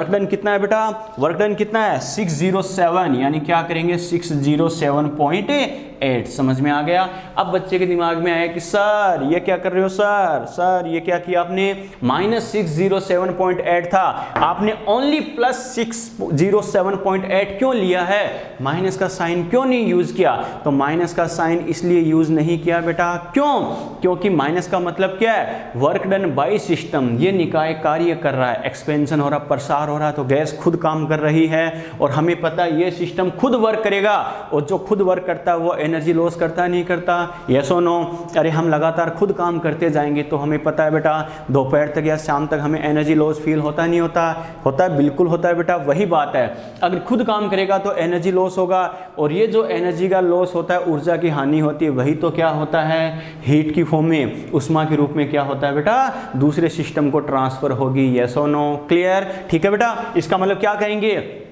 डन कितना है बेटा, वर्क डन कितना है 607, यानी क्या करेंगे 607.8। समझ में आ गया। अब बच्चे के दिमाग में आया कि सर ये क्या कर रहे हो, सर ये क्या किया आपने, -607.8 था, आपने ओनली +607.8 क्यों लिया है, माइनस का साइन क्यों नहीं यूज किया? तो माइनस का साइन इसलिए यूज नहीं किया बेटा, क्यों? क्योंकि माइनस का मतलब क्या है? वर्क डन बाय सिस्टम, ये निकाय कार्य कर रहा है, एक्सपेंशन हो रहा, प्रसार हो रहा, तो गैस खुद काम कर रही है और हमें पता है ये सिस्टम खुद वर्क करेगा, और जो खुद वर्क करता है वो एनर्जी लॉस करता है नहीं करता? यस और नो? अरे हम लगातार खुद काम करते जाएंगे तो हमें पता है बेटा दोपहर तक या शाम तक हमें एनर्जी लॉस फील होता नहीं होता? होता है, बिल्कुल होता है बेटा। वही बात है, अगर खुद काम करेगा तो एनर्जी लॉस होगा, और ये जो एनर्जी का लॉस होता है, ऊर्जा की हानि होती है, वही तो क्या होता है? हीट की फॉर्म में, उष्मा के रूप में क्या होता है बेटा? दूसरे सिस्टम को ट्रांसफर होगी। यस और नो? क्लियर? ठीक है बेटा। इसका मतलब क्या कहेंगे,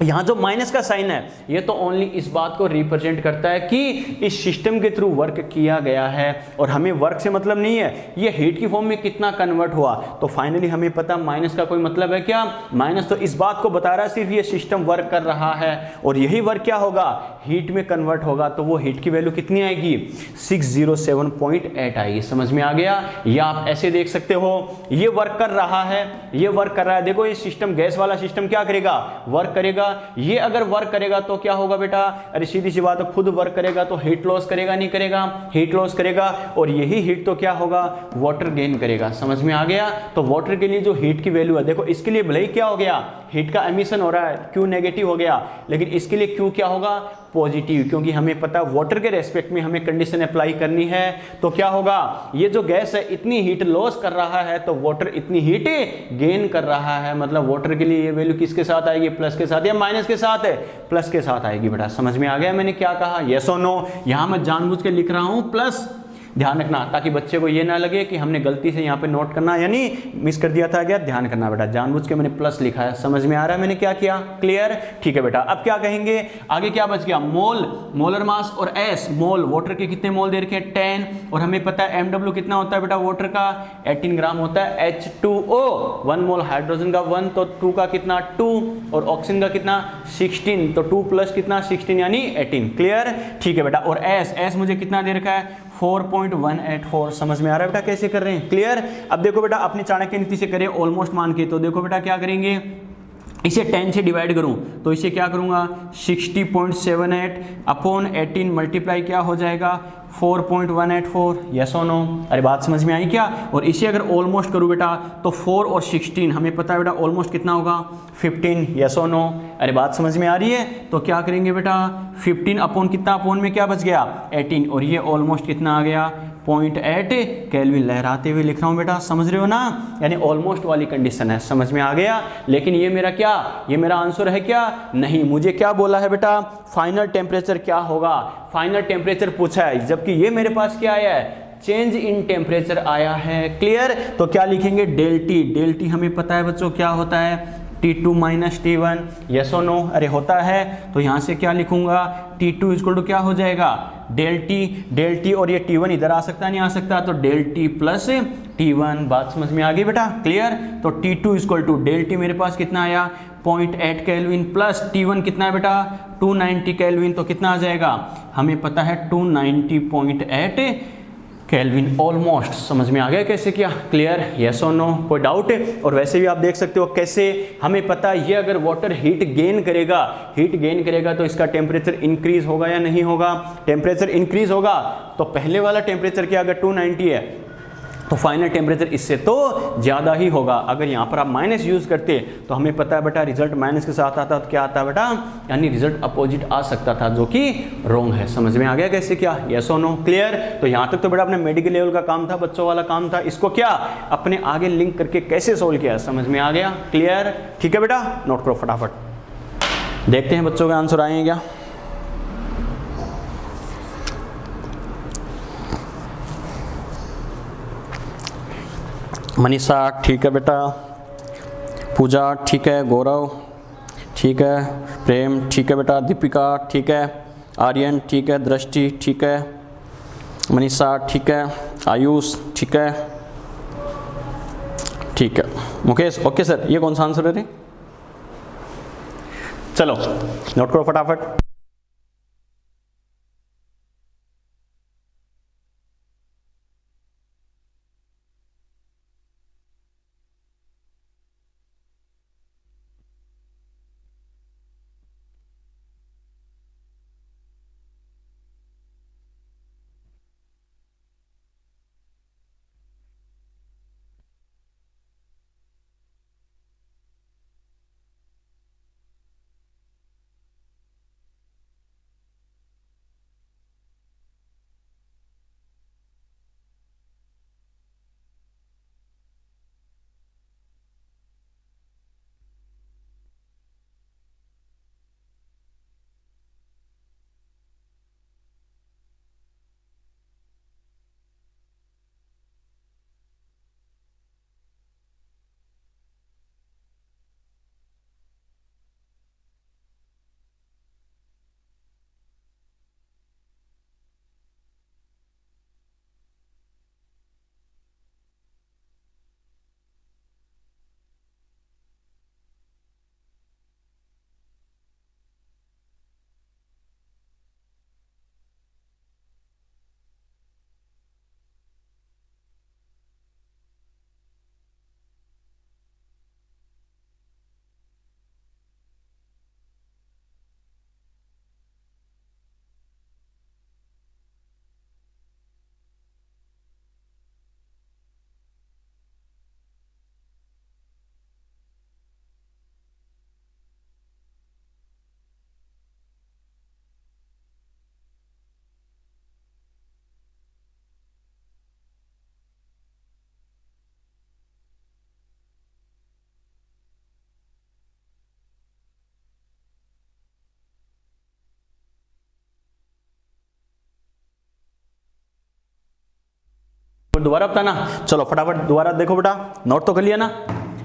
यहाँ जो माइनस का साइन है ये तो ओनली इस बात को रिप्रेजेंट करता है कि इस सिस्टम के थ्रू वर्क किया गया है, और हमें वर्क से मतलब नहीं है ये हीट की फॉर्म में कितना कन्वर्ट हुआ। तो फाइनली हमें पता माइनस का कोई मतलब है क्या? माइनस तो इस बात को बता रहा है सिर्फ ये सिस्टम वर्क कर रहा है, और यही वर्क क्या होगा? हीट में कन्वर्ट होगा। तो वो हीट की वैल्यू कितनी आएगी? 607.8 आएगी। समझ में आ गया? या आप ऐसे देख सकते हो, ये वर्क कर रहा है, ये वर्क कर रहा है। देखो ये सिस्टम, गैस वाला सिस्टम क्या करेगा? वर्क करेगा। ये अगर वर्क करेगा तो क्या होगा बेटा? अरे सीधी सी बात है, खुद वर्क करेगा तो हीट लॉस करेगा नहीं करेगा? हीट लॉस करेगा, और यही हीट तो क्या होगा? वाटर गेन करेगा। समझ में आ गया? तो वाटर के लिए जो हीट की वैल्यू है, देखो इसके लिए भले ही क्या हो गया, हीट का एमिशन हो रहा है, क्यू नेगेटिव हो गया, लेकिन इसके लिए क्यू क्या होगा? पॉजिटिव, क्योंकि हमें पता है वाटर के रेस्पेक्ट में हमें कंडीशन अप्लाई करनी है। तो क्या होगा? ये जो गैस है इतनी हीट लॉस कर रहा है, तो वाटर इतनी हीट गेन कर रहा है। मतलब वाटर के लिए ये वैल्यू किसके साथ आएगी? प्लस के साथ या माइनस के साथ है? प्लस के साथ आएगी बेटा। समझ में आ गया मैंने क्या कहा? यस और नो? यहां मैं जानबूझ के लिख रहा हूं प्लस, ध्यान रखना, ताकि बच्चे को ये ना लगे कि हमने गलती से यहाँ पे नोट करना यानी मिस कर दिया था। क्या ध्यान करना बेटा, जानबूझ के मैंने प्लस लिखा है। समझ में आ रहा है मैंने क्या किया? क्लियर? ठीक है बेटा। अब क्या कहेंगे आगे? क्या बच गया? मोल, मोलर मास और एस। मोल, वाटर के कितने मोल दे रखे हैं? 10, और हमें पता है एमडब्ल्यू कितना होता है बेटा वाटर का? 18 ग्राम होता है। H2O, 1 मोल हाइड्रोजन का 1, तो 2 का कितना? 2, और ऑक्सीजन का कितना? 16, तो 2 प्लस कितना? 16 यानी 18। क्लियर? ठीक है बेटा। और एस, एस मुझे कितना दे रखा है? 4.184। समझ में आ रहा है बेटा कैसे कर रहे हैं? क्लियर? अब देखो बेटा अपनी चाणक्य नीति से करें ऑलमोस्ट मान के, तो देखो बेटा क्या करेंगे, इसे 10 से डिवाइड करूं तो इसे क्या करूंगा? 60.78 अपॉन 18 मल्टीप्लाई क्या हो जाएगा? 4.184। यस और नो? अरे बात समझ में आई क्या? और इसे अगर ऑलमोस्ट करूं बेटा तो 4 और 16, हमें पता है बेटा ऑलमोस्ट कितना होगा? 15। यस और नो? अरे बात समझ में आ रही है? तो क्या करेंगे बेटा? 15 अपॉन कितना? अपॉन में क्या बच गया? 18, और ये ऑलमोस्ट कितना आ गया? 0.8 केल्विन। लहराते हुए लिख रहा हूँ बेटा, समझ रहे हो ना? यानी ऑलमोस्ट वाली कंडीशन है। समझ में आ गया? लेकिन ये मेरा क्या, ये मेरा आंसर है क्या? नहीं, मुझे क्या बोला है बेटा? फाइनल टेम्परेचर क्या होगा? फाइनल टेम्परेचर पूछा है, जबकि ये मेरे पास क्या आया है? चेंज इन टेम्परेचर आया है। क्लियर? तो क्या लिखेंगे? Del T. डेल टी हमें पता है बच्चों क्या होता है? T2 minus T1। यस और नो? अरे होता है, तो यहाँ से क्या लिखूंगा? T2 इक्वल टू क्या हो जाएगा? Del T. डेल टी, और ये T1 इधर आ सकता है नहीं आ सकता? तो डेल टी प्लस T1। बात समझ में आ गई बेटा? क्लियर? तो T2 equal to del T मेरे पास कितना आया? 0.8 केल्विन, प्लस T1 कितना है बेटा? 290 केल्विन। तो कितना आ जाएगा? हमें पता है 290.8 केल्विन ऑलमोस्ट। समझ में आ गया कैसे किया? क्लियर? यस और नो? कोई डाउट है? और वैसे भी आप देख सकते हो कैसे, हमें पता है ये अगर वाटर हीट गेन करेगा, हीट गेन करेगा तो इसका टेम्परेचर इंक्रीज होगा या नहीं होगा? टेम्परेचर इंक्रीज होगा, तो पहले वाला टेम्परेचर क्या अगर 290 है तो फाइनल टेम्परेचर इससे तो ज़्यादा ही होगा। अगर यहाँ पर आप माइनस यूज़ करते तो हमें पता है बेटा रिजल्ट माइनस के साथ आता तो क्या आता है बेटा? यानी रिजल्ट अपोजिट आ सकता था, जो कि रॉन्ग है। समझ में आ गया कैसे क्या? यस और नो? क्लियर? तो यहाँ तक तो बेटा अपने मेडिकल लेवल का काम था, बच्चों वाला काम था। इसको क्या अपने आगे लिंक करके कैसे सोल्व किया, समझ में आ गया? क्लियर? ठीक है बेटा, नोट करो फटाफट। देखते हैं बच्चों के आंसर आए हैं क्या। मनीषा ठीक है बेटा, पूजा ठीक है, गौरव ठीक है, प्रेम ठीक है बेटा, दीपिका ठीक है, आर्यन ठीक है, दृष्टि ठीक है, मनीषा ठीक है, आयुष ठीक है, ठीक है, मुकेश ओके सर। ये कौन सा आंसर है रे? चलो नोट करो फटाफट। दोबारा बताना, चलो फटाफट दोबारा देखो बेटा, नोट तो कर लिया ना।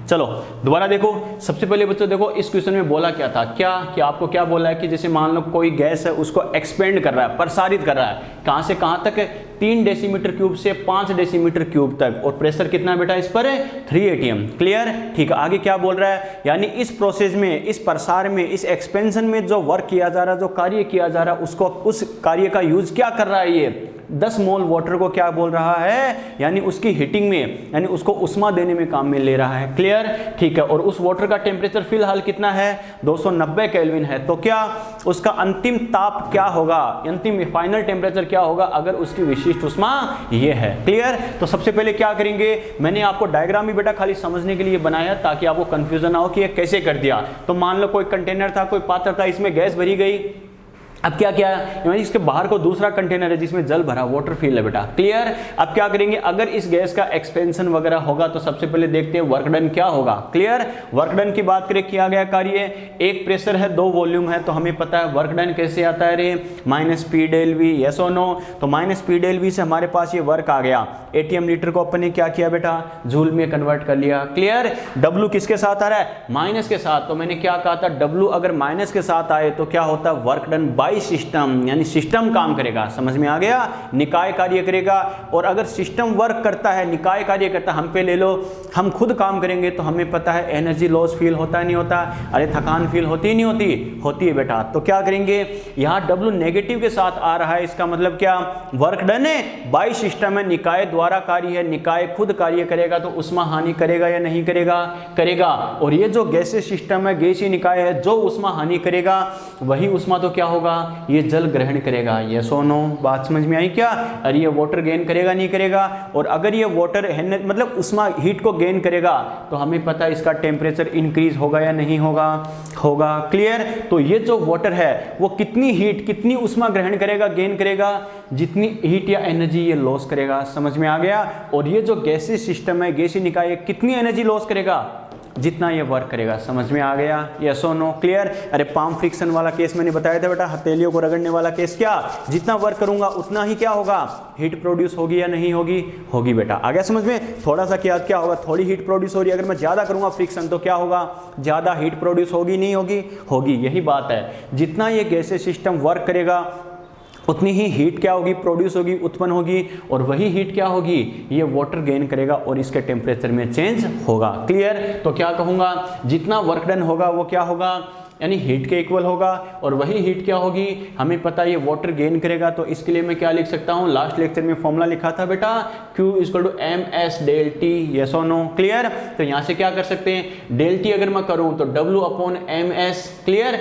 चलो दोबारा देखो, सबसे पहले बच्चों देखो इस क्वेश्चन में बोला क्या था, क्या कि आपको क्या बोला है कि जैसे मान लो कोई गैस है उसको एक्सपेंड कर रहा है, प्रसारित कर रहा है, कहां से कहां तक, 3 डेसीमीटर क्यूब से 5 डेसीमीटर क्यूब तक, और प्रेशर कितना बेटा इस पर है 3 atm। क्लियर, ठीक है। आगे क्या बोल रहा है, यानी इस प्रोसेस में, इस प्रसार में, इस एक्सपेंशन में जो वर्क किया जा रहा है, जो कार्य किया जा रहा है, उसको, उस कार्य का यूज क्या कर रहा है, ये 10 मोल वाटर को क्या बोल रहा है, यानी उसकी हीटिंग में, यानी उसको उष्मा देने में काम में ले रहा है। क्लियर, ठीक है। और उस वाटर का टेम्परेचर फिलहाल कितना है, 290 केल्विन है। तो क्या उसका अंतिम ताप क्या होगा, अंतिम फाइनल टेम्परेचर क्या होगा अगर उसकी विशिष्ट उष्मा ये है। क्लियर, तो सबसे पहले क्या करेंगे, मैंने आपको डायग्राम भी बेटा खाली समझने के लिए बनाया ताकि आपको कंफ्यूजन ना हो कि ये कैसे कर दिया। तो मान लो कोई कंटेनर था, कोई पात्र था, इसमें गैस भरी गई, अब क्या किया, इसके बाहर को दूसरा कंटेनर है जिसमें जल भरा, वाटर फील है बेटा। क्लियर, अब क्या करेंगे, अगर इस गैस का एक्सपेंशन वगैरह होगा तो सबसे पहले देखते हैं वर्क डन क्या होगा। क्लियर, वर्क डन की बात करें, किया गया कार्य, एक प्रेशर है, 2 वॉल्यूम है, तो हमें पता है वर्क डन कैसे आता है रे, -P∆V, यस और नो। तो -P∆V से हमारे पास ये वर्क आ गया, ATM लीटर को अपन ने क्या किया बेटा, जूल में कन्वर्ट कर लिया। क्लियर, W किसके साथ आ रहा है, माइनस के साथ, तो मैंने क्या कहा था, W अगर माइनस के साथ आए तो क्या होता है, वर्क डन बाय सिस्टम, यानी सिस्टम काम करेगा। समझ में आ गया, निकाय कार्य करेगा। और अगर सिस्टम वर्क करता है, निकाय कार्य करता है, हम पे ले लो, हम खुद काम करेंगे तो हमें पता है एनर्जी लॉस फील होता है नहीं होता, अरे थकान फील होती नहीं होती, होती है बेटा। तो क्या करेंगे, यहाँ W नेगेटिव के साथ आ रहा है, इसका मतलब क्या, वर्क डन है बाय सिस्टम है, निकाय द्वारा कार्य है, निकाय खुद कार्य करेगा तो उष्मा हानि करेगा या नहीं करेगा, करेगा। और ये जो गैसीय सिस्टम है, गैसीय निकाय है, जो उष्मा हानि करेगा वही उष्मा तो क्या होगा, ये जल ग्रहण करेगा। यस और नो, बात समझ में आई क्या, अरे ये वाटर गेन करेगा नहीं करेगा, और अगर ये वाटर मतलब उष्मा हीट को गेन करेगा तो हमें पता है इसका टेम्परेचर इंक्रीज होगा या नहीं होगा, होगा। क्लियर, तो ये जो वाटर है वो कितनी हीट, कितनी उष्मा ग्रहण करेगा, गेन करेगा, जितनी हीट या एनर्जी ये लॉस करेगा। समझ में आ गया। और ये जो गैसीय सिस्टम है, गैसीय निकाय, कितनी एनर्जी लॉस करेगा, जितना ये वर्क करेगा। समझ में आ गया, यस और नो। क्लियर, अरे पाम फ्रिक्शन वाला केस मैंने बताया था बेटा, हथेलियों को रगड़ने वाला केस, क्या, जितना वर्क करूंगा उतना ही क्या होगा, हीट प्रोड्यूस होगी या नहीं होगी, होगी बेटा। आ गया समझ में, थोड़ा सा क्या होगा, थोड़ी हीट प्रोड्यूस हो रही है, अगर मैं ज्यादा करूंगा फ्रिक्शन तो क्या होगा, ज्यादा हीट प्रोड्यूस होगी नहीं होगी, होगी। यही बात है, जितना ये गैसीय सिस्टम वर्क करेगा उतनी ही हीट क्या होगी, प्रोड्यूस होगी, उत्पन्न होगी, और वही हीट क्या होगी, ये वाटर गेन करेगा और इसके टेम्परेचर में चेंज होगा। क्लियर, तो क्या कहूंगा, जितना वर्क डन होगा वो क्या होगा, यानी हीट के इक्वल होगा, और वही हीट क्या होगी, हमें पता है ये वाटर गेन करेगा। तो इसके लिए मैं क्या लिख सकता हूँ, लास्ट लेक्चर में फॉर्मूला लिखा था बेटा, Q = MS∆T, यस और नो। क्लियर, तो यहाँ से क्या कर सकते हैं, ∆T अगर मैं करूँ तो W/MS। क्लियर,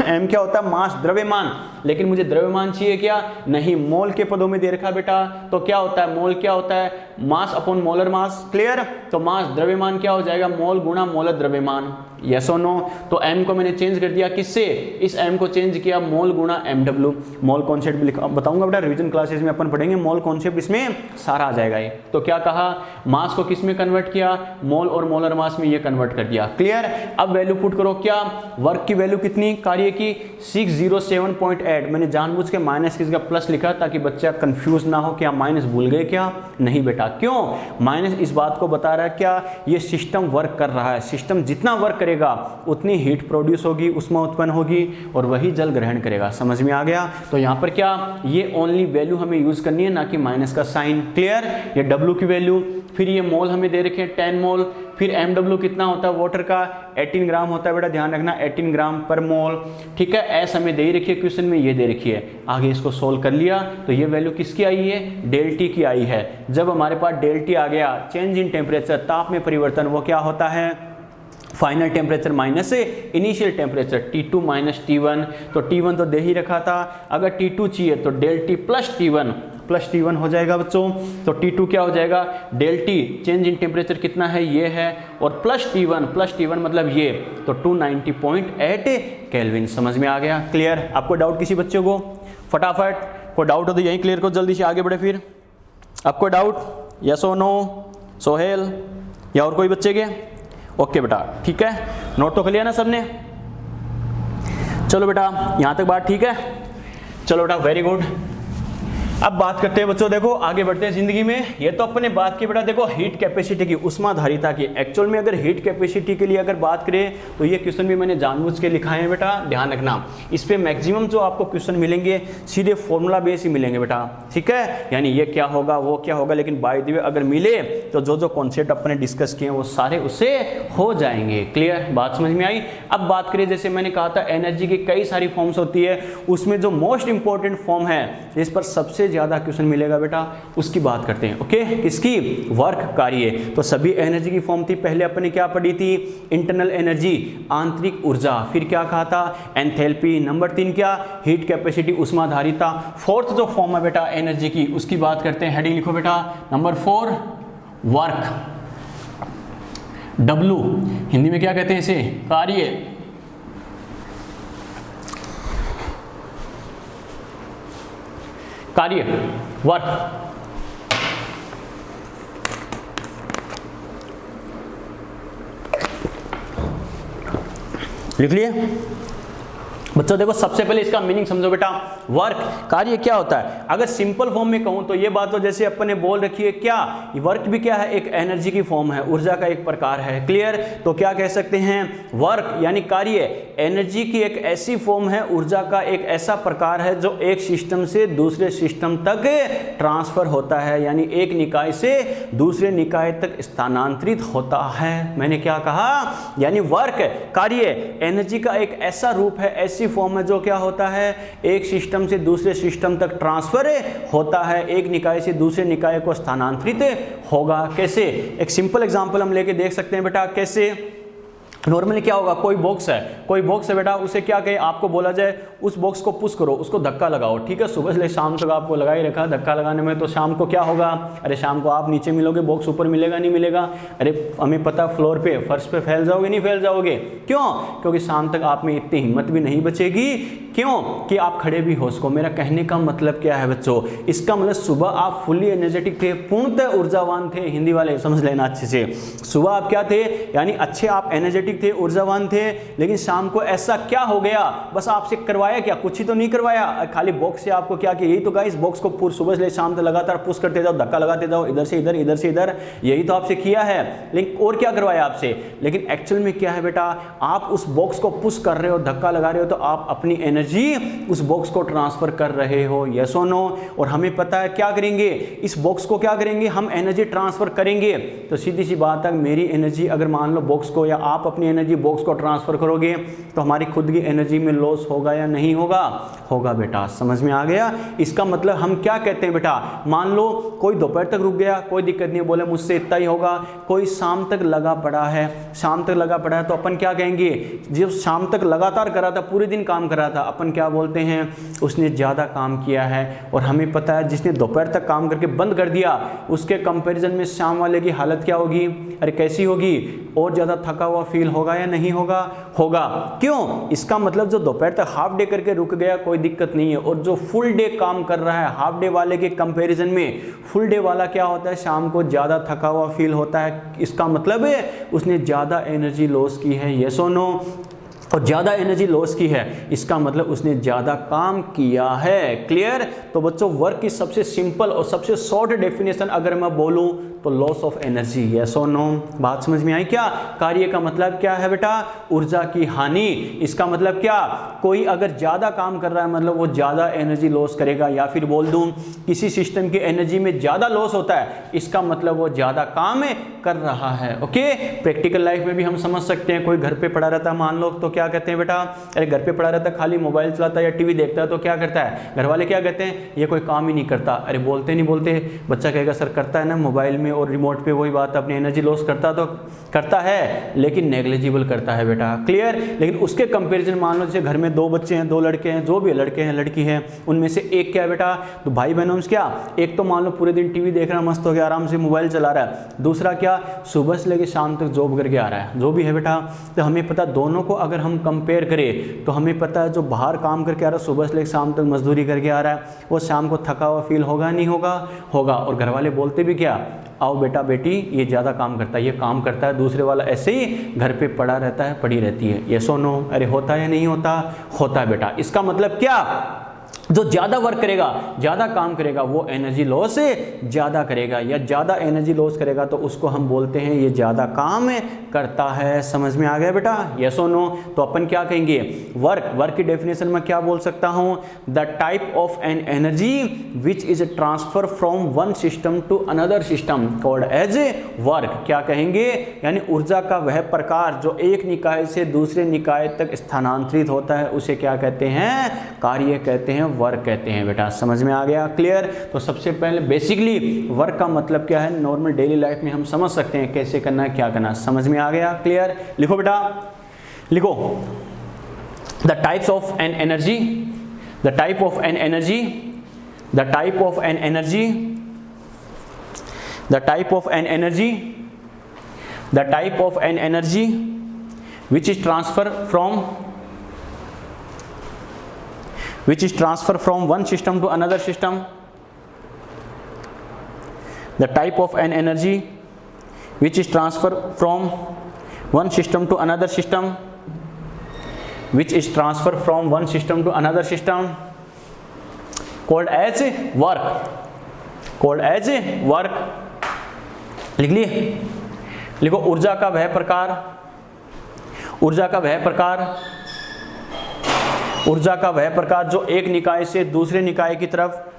M क्या होता है, मास, द्रव्यमान, लेकिन मुझे द्रव्यमान चाहिए क्या, नहीं, मोल के पदों में दे रखा बेटा, तो क्या होता है, मोल क्या होता है, mass upon molar mass. Clear, तो मास, द्रव्यमान क्या हो जाएगा, मोल गुणा मोलर द्रव्यमान। यस और नो। तो M को मैंने चेंज कर दिया किससे, इस M को चेंज किया मोल गुणा MW। मोल कॉन्सेप्ट भी बताऊंगा बेटा, रिवीजन क्लासेस में अपन पढ़ेंगे मोल कॉन्सेप्ट, इसमें सारा आ जाएगा ये। तो क्या कहा, मास को किस में कन्वर्ट किया, मोल और मोलर मास में ये कन्वर्ट कर दिया। क्लियर, अब वैल्यू पुट करो, क्या, वर्क की वैल्यू कितनी, कार्य की 607.8, मैंने जानबूझ के माइनस की जगह प्लस लिखा ताकि बच्चा कंफ्यूज ना हो कि आप माइनस भूल गए क्या, नहीं बेटा। क्यों, माइनस इस बात को बता रहा है क्या, ये सिस्टम वर्क कर रहा है, सिस्टम जितना वर्क करेगा उतनी हीट प्रोड्यूस होगी, उष्मा उत्पन्न होगी, और वही जल ग्रहण करेगा। समझ में आ गया। तो यहाँ पर क्या, ये ओनली वैल्यू हमें यूज करनी है, ना कि माइनस का साइन। क्लियर, ये W की वैल्यू, फिर ये मोल हमें दे रखे हैं 10 मोल, फिर MW कितना होता है वाटर का, 18 ग्राम होता है बेटा, ध्यान रखना 18 ग्राम पर मोल। ठीक है, S हमें दे रखी है क्वेश्चन में, ये दे रखी है। आगे इसको सोल्व कर लिया तो ये वैल्यू किसकी आई है, ∆T की आई है। जब हमारे पास ∆T आ गया, चेंज इन टेम्परेचर, ताप में परिवर्तन, वो क्या होता है, final temperature minus initial temperature, T2 - T1। तो T1 तो दे ही रखा था, अगर T2 चाहिए तो ∆T + T1 हो जाएगा बच्चों। तो T2 क्या हो जाएगा, ∆T चेंज इन टेम्परेचर कितना है, ये है, और +T1 मतलब ये, तो 290.8 केल्विन। समझ में आ गया। क्लियर, आपको डाउट किसी बच्चे को, फटाफट कोई डाउट हो तो यही क्लियर करो, जल्दी से आगे बढ़े। फिर आपको डाउट, यस और नो, सोहेल या और कोई बच्चे के, ओके बेटा, ठीक है, नोट तो कर लिया ना सबने। चलो बेटा, यहाँ तक बात ठीक है, चलो बेटा, वेरी गुड। अब बात करते हैं बच्चों, देखो आगे बढ़ते हैं जिंदगी में। ये तो अपने बात की बेटा देखो हीट कैपेसिटी की, उष्माधारिता की। एक्चुअल में अगर हीट कैपेसिटी के लिए अगर बात करें तो ये क्वेश्चन भी मैंने जानबूझ के लिखा है बेटा, ध्यान रखना। इस पे मैक्सिमम जो आपको क्वेश्चन मिलेंगे सीधे फॉर्मूला बेस ही मिलेंगे बेटा, ठीक है, यानी ये क्या होगा वो क्या होगा, लेकिन बाय द वे अगर मिले तो जो जो कॉन्सेप्ट अपने डिस्कस किए वो सारे उससे हो जाएंगे। क्लियर, बात समझ में आई। अब बात करें, जैसे मैंने कहा था एनर्जी की कई सारी फॉर्म्स होती है, उसमें जो मोस्ट इंपॉर्टेंट फॉर्म है जिस पर सबसे ज्यादा क्वेश्चन मिलेगा बेटा, उसकी बात करते हैं। ओके, किसकी? वर्क, कार्य। तो सभी एनर्जी की फॉर्म थी, पहले अपने क्या पढ़ी थी? इंटरनल एनर्जी, आंतरिक ऊर्जा, फिर क्या कहा था? एंथैल्पी। नंबर 3 क्या? हीट कैपेसिटी, उष्माधारिता। फोर्थ जो फॉर्म है बेटा एनर्जी की, उसकी बात करते हैं। हेडिंग लिखो बेटा, नंबर 4 वर्क, W हिंदी में क्या कहते हैं इसे? कार्य। कार्य, वर्क। लिख लिए बच्चों? देखो सबसे पहले इसका मीनिंग समझो बेटा। वर्क, कार्य क्या होता है? अगर सिंपल फॉर्म में कहूं तो ये बात तो जैसे अपन ने बोल रखी है, क्या वर्क भी क्या है? एक एनर्जी की फॉर्म है, ऊर्जा का एक प्रकार है। क्लियर, तो क्या कह सकते हैं? वर्क यानी कार्य एनर्जी की एक ऐसी फॉर्म है, ऊर्जा का एक ऐसा प्रकार है जो एक सिस्टम से दूसरे सिस्टम तक ट्रांसफर होता है, यानी एक निकाय से दूसरे निकाय तक स्थानांतरित होता है। मैंने क्या कहा? यानी वर्क, कार्य एनर्जी का एक ऐसा रूप है, ऐसी फॉर्म में जो क्या होता है? एक सिस्टम से दूसरे सिस्टम तक ट्रांसफर होता है, एक निकाय से दूसरे निकाय को स्थानांतरित होगा। कैसे? एक सिंपल एग्जांपल हम लेके देख सकते हैं बेटा। कैसे? नॉर्मली क्या होगा? कोई बॉक्स है बेटा, उसे क्या कहे? आपको बोला जाए उस बॉक्स को पुश करो, उसको धक्का लगाओ, ठीक है। सुबह से शाम तक आपको लगा ही रखा धक्का लगाने में, तो शाम को क्या होगा? अरे शाम को आप नीचे मिलोगे, बॉक्स ऊपर मिलेगा, नहीं मिलेगा? अरे हमें पता, फ्लोर पे, फर्श पे फैल जाओगे, नहीं फैल जाओगे? क्यों? क्योंकि शाम तक आप में इतनी हिम्मत भी नहीं बचेगी। क्यों? कि आप खड़े भी हो सको। मेरा कहने का मतलब क्या है बच्चों? इसका मतलब सुबह आप फुल्ली एनर्जेटिक थे, पूर्णतः ऊर्जावान थे। हिंदी वाले समझ लेना अच्छे से। सुबह आप क्या थे? यानी अच्छे आप एनर्जेटिक थे, ऊर्जावान थे, लेकिन शाम को ऐसा क्या हो गया? बस आपसे करवाया क्या? कुछ ही तो नहीं करवाया, खाली बॉक्स से आपको क्या किया? यही तो गाइस, बॉक्स को पूरी सुबह से शाम तक लगातार पुश करते जाओ, धक्का लगाते जाओ, इधर से इधर, इधर से इधर, यही तो आपसे किया है। लेकिन और क्या करवाया आपसे? लेकिन एक्चुअल में क्या है बेटा? आप उस बॉक्स को पुश कर रहे हो, धक्का लगा रहे हो, तो आप अपनी एनर्जी उस बॉक्स को ट्रांसफर कर रहे हो। यस और नो? और हमें पता है क्या करेंगे? इस बॉक्स को क्या करेंगे? हम एनर्जी ट्रांसफर करेंगे। तो सीधी सी बात है, मेरी एनर्जी अगर मान लो बॉक्स को, या आप अपनी एनर्जी बॉक्स को ट्रांसफर करोगे, तो हमारी खुद की एनर्जी में लॉस होगा या नहीं होगा? होगा बेटा। समझ में आ गया? इसका मतलब हम क्या कहते हैं बेटा? मान लो कोई दोपहर तक रुक गया, कोई दिक्कत नहीं, बोले मुझसे इतना ही होगा। कोई शाम तक लगा पड़ा है, शाम तक लगा पड़ा है, तो अपन क्या कहेंगे? जो शाम तक लगातार कर रहा था, पूरे दिन काम कर रहा था, अपन क्या बोलते हैं? उसने ज़्यादा काम किया है। और हमें पता है जिसने दोपहर तक काम करके बंद कर दिया, उसके कंपैरिजन में शाम वाले की हालत क्या होगी? अरे कैसी होगी? और ज़्यादा थका हुआ फील होगा या नहीं होगा? होगा। क्यों? इसका मतलब जो दोपहर तक हाफ डे करके रुक गया कोई दिक्कत नहीं है, और जो फुल डे काम कर रहा है, हाफ डे वाले के कंपैरिजन में फुल डे वाला क्या होता है? शाम को ज़्यादा थका हुआ फील होता है। इसका मतलब है उसने ज़्यादा एनर्जी लॉस की है। यस और नो? और ज़्यादा एनर्जी लॉस की है, इसका मतलब उसने ज़्यादा काम किया है। क्लियर? तो बच्चों वर्क की सबसे सिंपल और सबसे शॉर्ट डेफिनेशन अगर मैं बोलूं तो लॉस ऑफ एनर्जी। यस और नो? बात समझ में आई क्या? कार्य का मतलब क्या है बेटा? ऊर्जा की हानि। इसका मतलब क्या? कोई अगर ज़्यादा काम कर रहा है मतलब वो ज़्यादा एनर्जी लॉस करेगा। या फिर बोल दूं किसी सिस्टम की एनर्जी में ज़्यादा लॉस होता है, इसका मतलब वो ज़्यादा काम कर रहा है। ओके, प्रैक्टिकल लाइफ में भी हम समझ सकते हैं। कोई घर पे पड़ा रहता है मान लो, तो क्या कहते हैं बेटा? अरे घर पे पड़ा रहता है, खाली मोबाइल चलाता है या टीवी देखता है, तो क्या करता है? घर वाले क्या कहते हैं? ये कोई काम ही नहीं करता। अरे बोलते नहीं बोलते? बच्चा कहेगा सर करता है ना, मोबाइल में और रिमोट पे वही बात, अपनी एनर्जी लॉस करता तो करता है, लेकिन नेग्लिजिबल करता है बेटा। क्लियर? लेकिन उसके कंपैरिजन मान लो जैसे घर में 2 बच्चे हैं, 2 लड़के हैं, जो भी लड़के हैं लड़की है, उनमें से एक क्या है बेटा? तो भाई बहनों में क्या? एक तो मान लो पूरे दिन टीवी देख रहा है, मस्त हो गया, आराम से मोबाइल चला रहा है। दूसरा क्या? सुबह से लेकर शाम तक जॉब करके आ रहा है, जो भी है बेटा। तो हमें पता दोनों को अगर हम कंपेयर करें तो हमें पता है जो बाहर काम करके आ रहा है, सुबह से लेकर शाम तक मजदूरी करके आ रहा है, वो शाम को थका हुआ फील होगा नहीं होगा? होगा। और घर वाले बोलते भी क्या? आओ बेटा बेटी ये ज़्यादा काम करता है, ये काम करता है, दूसरे वाला ऐसे ही घर पे पड़ा रहता है, पड़ी रहती है। ये सो नो? अरे होता है या नहीं होता? होता है बेटा। इसका मतलब क्या? जो ज़्यादा वर्क करेगा, ज़्यादा काम करेगा, वो एनर्जी लॉस ज़्यादा करेगा, या ज़्यादा एनर्जी लॉस करेगा तो उसको हम बोलते हैं ये ज़्यादा काम करता है। समझ में आ गया बेटा, यस और नो? तो अपन क्या कहेंगे, वर्क की डेफिनेशन में क्या बोल सकता हूँ, the type of an energy which is transfer from one system to another system called as work. क्या कहेंगे, यानी ऊर्जा का वह प्रकार जो एक निकाय से दूसरे निकाय तक स्थानांतरित होता है उसे क्या कहते हैं, कार्य कहते हैं, वर्क कहते हैं। बेटा समझ में आ गया, क्लियर? तो सबसे पहले बेसिकली वर्क का मतलब क्या है, नॉर्मल डेली लाइफ में हम समझ सकते हैं कैसे करना है, क्या करना है। समझ में आ गया, क्लियर? लिखो बेटा, लिखो, the types of an energy, the type of an energy, the type of an energy, the type of an energy, the type of an energy which is transfer from one system to another system, the type of an energy which is transfer from one system to another system, which is transfer from one system to another system, called as work, called as work। लिख लिए, लिखो, ऊर्जा का वह प्रकार, ऊर्जा का वह प्रकार, ऊर्जा का वह प्रकार जो एक निकाय से दूसरे निकाय की तरफ,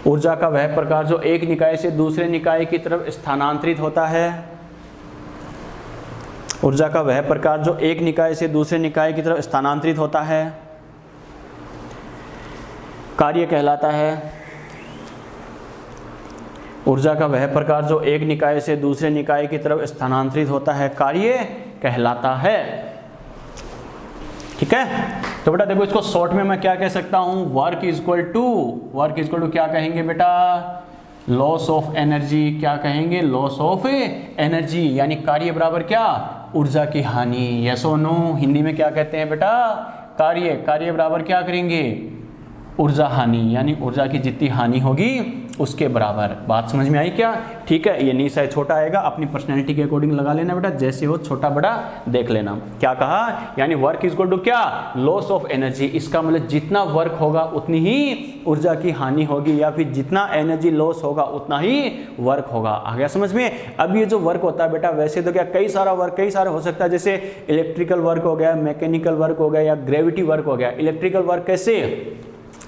ऊर्जा का वह प्रकार जो एक निकाय से दूसरे निकाय की तरफ स्थानांतरित होता है, ऊर्जा का वह प्रकार जो एक निकाय से दूसरे निकाय की तरफ स्थानांतरित होता है, कार्य कहलाता है। ऊर्जा का वह प्रकार जो एक निकाय से दूसरे निकाय की तरफ स्थानांतरित होता है, कार्य कहलाता है। ठीक है, तो बेटा देखो, इसको शॉर्ट में मैं क्या कह सकता हूं, वर्क इज इक्वल टू क्या कहेंगे बेटा, लॉस ऑफ एनर्जी। क्या कहेंगे, लॉस ऑफ एनर्जी, यानी कार्य बराबर क्या, ऊर्जा की हानि। यस और नो? हिंदी में क्या कहते हैं बेटा, कार्य बराबर क्या करेंगे, ऊर्जा हानि, यानी ऊर्जा की जितनी हानि होगी उसके बराबर। बात समझ में आई क्या? ठीक है, ये नी साइज छोटा आएगा, अपनी पर्सनैलिटी के अकॉर्डिंग लगा लेना बेटा, जैसे हो छोटा बड़ा देख लेना। क्या कहा, यानी वर्क इज इक्वल टू क्या, लॉस ऑफ एनर्जी। इसका मतलब जितना वर्क होगा उतनी ही ऊर्जा की हानि होगी, या फिर जितना एनर्जी लॉस होगा उतना ही वर्क होगा। आ गया समझ में? अब ये जो वर्क होता है बेटा, वैसे तो क्या कई सारा हो सकता है, जैसे इलेक्ट्रिकल वर्क हो गया, मैकेनिकल वर्क हो गया, या ग्रेविटी वर्क हो गया। इलेक्ट्रिकल वर्क कैसे,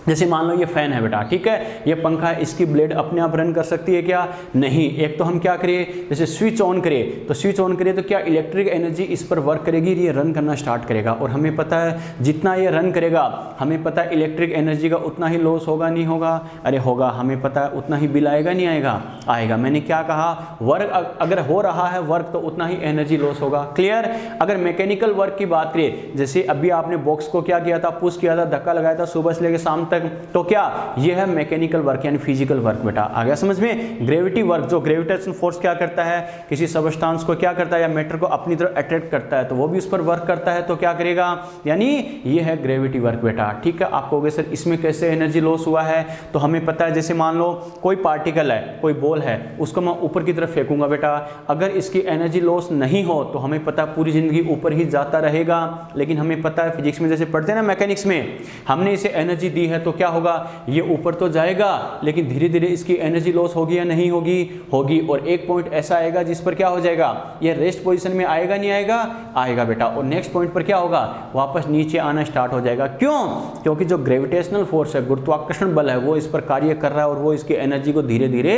जैसे मान लो ये फैन है बेटा, ठीक है, ये पंखा है, इसकी ब्लेड अपने आप रन कर सकती है क्या? नहीं। एक तो हम क्या करें, जैसे स्विच ऑन करें, तो स्विच ऑन करें तो क्या इलेक्ट्रिक एनर्जी इस पर वर्क करेगी, ये रन करना स्टार्ट करेगा। और हमें पता है जितना ये रन करेगा, हमें पता है इलेक्ट्रिक एनर्जी का उतना ही लॉस होगा, नहीं होगा? अरे होगा, हमें पता है उतना ही बिल आएगा, नहीं आएगा? आएगा। मैंने क्या कहा, वर्क अगर हो रहा है वर्क तो उतना ही एनर्जी लॉस होगा। क्लियर? अगर मैकेनिकल वर्क की बात करें, जैसे अभी आपने बॉक्स को क्या किया था, पुश किया था, धक्का लगाया था सुबह से लेकर शाम तक, तो क्या ये है मैकेनिकल वर्क यानी फिजिकल वर्क। बेटा आ गया समझ में? ग्रेविटी वर्क, जो ग्रेविटेशन फोर्स क्या करता है, किसी सबस्टांस को क्या करता है, या मैटर को अपनी तरफ अट्रैक्ट करता है, तो वो भी उस पर वर्क करता है, तो क्या करेगा, यानी ये है ग्रेविटी वर्क। बेटा ठीक है, आपको कहोगे सर इसमें कैसे एनर्जी लॉस हुआ है, तो हमें पता है जैसे मान लो कोई पार्टिकल है, कोई बॉल है, उसको मैं ऊपर की तरफ फेंकूंगा बेटा, अगर इसकी एनर्जी लॉस नहीं हो तो हमें पता है पूरी जिंदगी ऊपर ही जाता रहेगा। लेकिन हमें पता है फिजिक्स में जैसे पढ़ते हैं ना, मैकेनिक्स में, हमने इसे एनर्जी दी है तो क्या होगा, ये ऊपर तो जाएगा लेकिन धीरे धीरे इसकी एनर्जी लॉस होगी या नहीं होगी, होगी। और एक पॉइंट ऐसा आएगा जिस पर क्या हो जाएगा, ये रेस्ट पोजीशन में आएगा, नहीं आएगा, आएगा बेटा। और नेक्स्ट पॉइंट पर क्या होगा, वापस नीचे आना स्टार्ट हो जाएगा। क्यों? क्योंकि जो ग्रेविटेशनल फोर्स है, गुरुत्वाकर्षण बल है, वो इस पर कार्य कर रहा है और वो इसकी एनर्जी को धीरे धीरे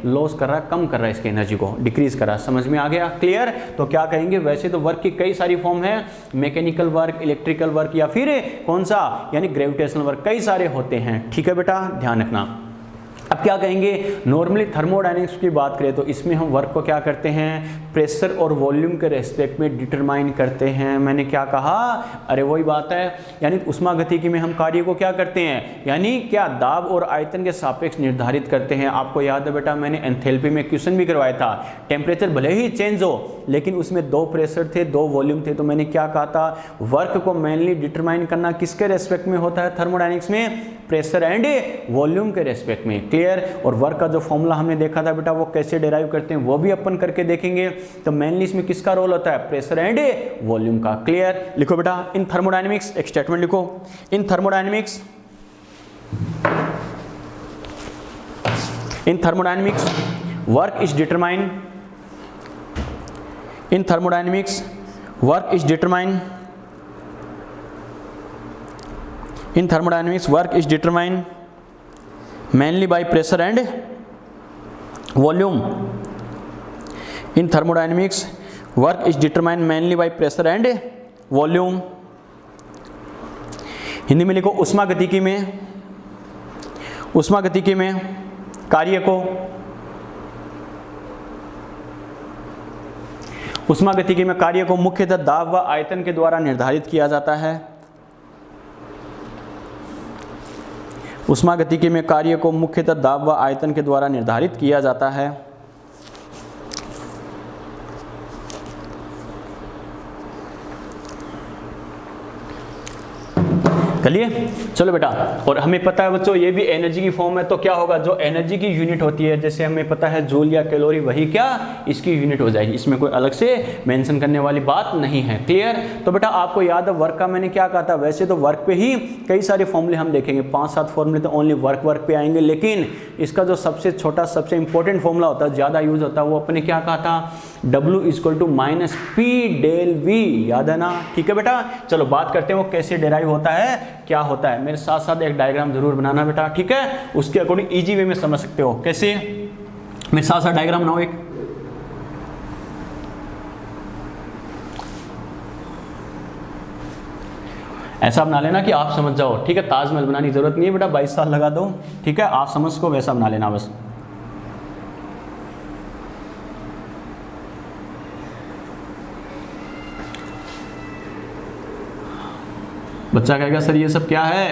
लॉस कर रहा है, कम कर रहा है, इसकी एनर्जी को डिक्रीज कर रहा है। समझ में आ गया? क्लियर? तो क्या कहेंगे, वैसे तो वर्क की कई सारी फॉर्म है, मैकेनिकल वर्क, इलेक्ट्रिकल वर्क, या फिर कौन सा, यानी ग्रेविटेशनल वर्क, कई सारे होते हैं। ठीक है बेटा, ध्यान रखना। अब क्या कहेंगे, नॉर्मली थर्मोडायनेमिक्स की बात करें तो इसमें हम वर्क को क्या करते हैं, प्रेशर और वॉल्यूम के रेस्पेक्ट में डिटरमाइन करते हैं। मैंने क्या कहा, अरे वही बात है, यानी उष्मागतिकी में हम कार्य को क्या करते हैं, यानी क्या दाब और आयतन के सापेक्ष निर्धारित करते हैं। आपको याद है बेटा, मैंने एंथैल्पी में क्वेश्चन भी करवाया था, टेम्परेचर भले ही चेंज हो लेकिन उसमें दो प्रेशर थे, दो वॉल्यूम थे, तो मैंने क्या कहा था, वर्क को मेनली डिटरमाइन करना किसके रेस्पेक्ट में होता है थर्मोडायनेमिक्स में, प्रेशर एंड वॉल्यूम के रेस्पेक्ट में। क्लियर। और वर्क का जो फॉर्मूला हमने देखा था बेटा वो कैसे डिराइव करते हैं वो भी अपन करके देखेंगे। तो मेनली इसमें किसका रोल होता है, प्रेशर एंड वॉल्यूम का। क्लियर। लिखो बेटा, इन थर्मोडायनेमिक्स, एक स्टेटमेंट लिखो, इन thermodynamics, in thermodynamics work is determined, in thermodynamics work is determined, in thermodynamics work is determined mainly by pressure and volume, in thermodynamics work is determined mainly by pressure and volume। Hindi में लिखो, उष्मागतिकी में, उष्मागतिकी में कार्य को, उष्मागतिकी में कार्य को मुख्यतः दाब व आयतन के द्वारा निर्धारित किया जाता है। उष्मागतिकी में कार्य को मुख्यतः दाब व आयतन के द्वारा निर्धारित किया जाता है। चलिए, चलो बेटा। और हमें पता है बच्चों ये भी एनर्जी की फॉर्म है, तो क्या होगा, जो एनर्जी की यूनिट होती है, जैसे हमें पता है जूल या कैलोरी, वही क्या इसकी यूनिट हो जाएगी। इसमें कोई अलग से मेंशन करने वाली बात नहीं है। क्लियर। तो बेटा आपको याद है वर्क का मैंने क्या कहा था, वैसे तो वर्क पे ही कई सारे फॉर्मूले हम देखेंगे, 5-7 फॉर्मूले तो ओनली वर्क पे आएंगे, लेकिन इसका जो सबसे छोटा सबसे इंपॉर्टेंट फॉर्मूला होता है, ज़्यादा यूज होता है, वो अपने क्या कहा था, W = -P∇V। याद है ना। ठीक है बेटा। चलो बात करते हैं वो कैसे डिराइव होता है, क्या होता है। मेरे साथ साथ एक डायग्राम जरूर बनाना बेटा, ठीक है। उसके अकॉर्डिंग इजी वे में समझ सकते हो कैसे। मेरे साथ साथ डायग्राम बनाओ एक। ऐसा बना लेना कि आप समझ जाओ, ठीक है। ताजमहल बनाने की जरूरत नहीं है बेटा, 22 साल लगा दो, ठीक है। आप समझ को वैसा बना लेना बस। बच्चा कहेगा सर ये सब क्या है।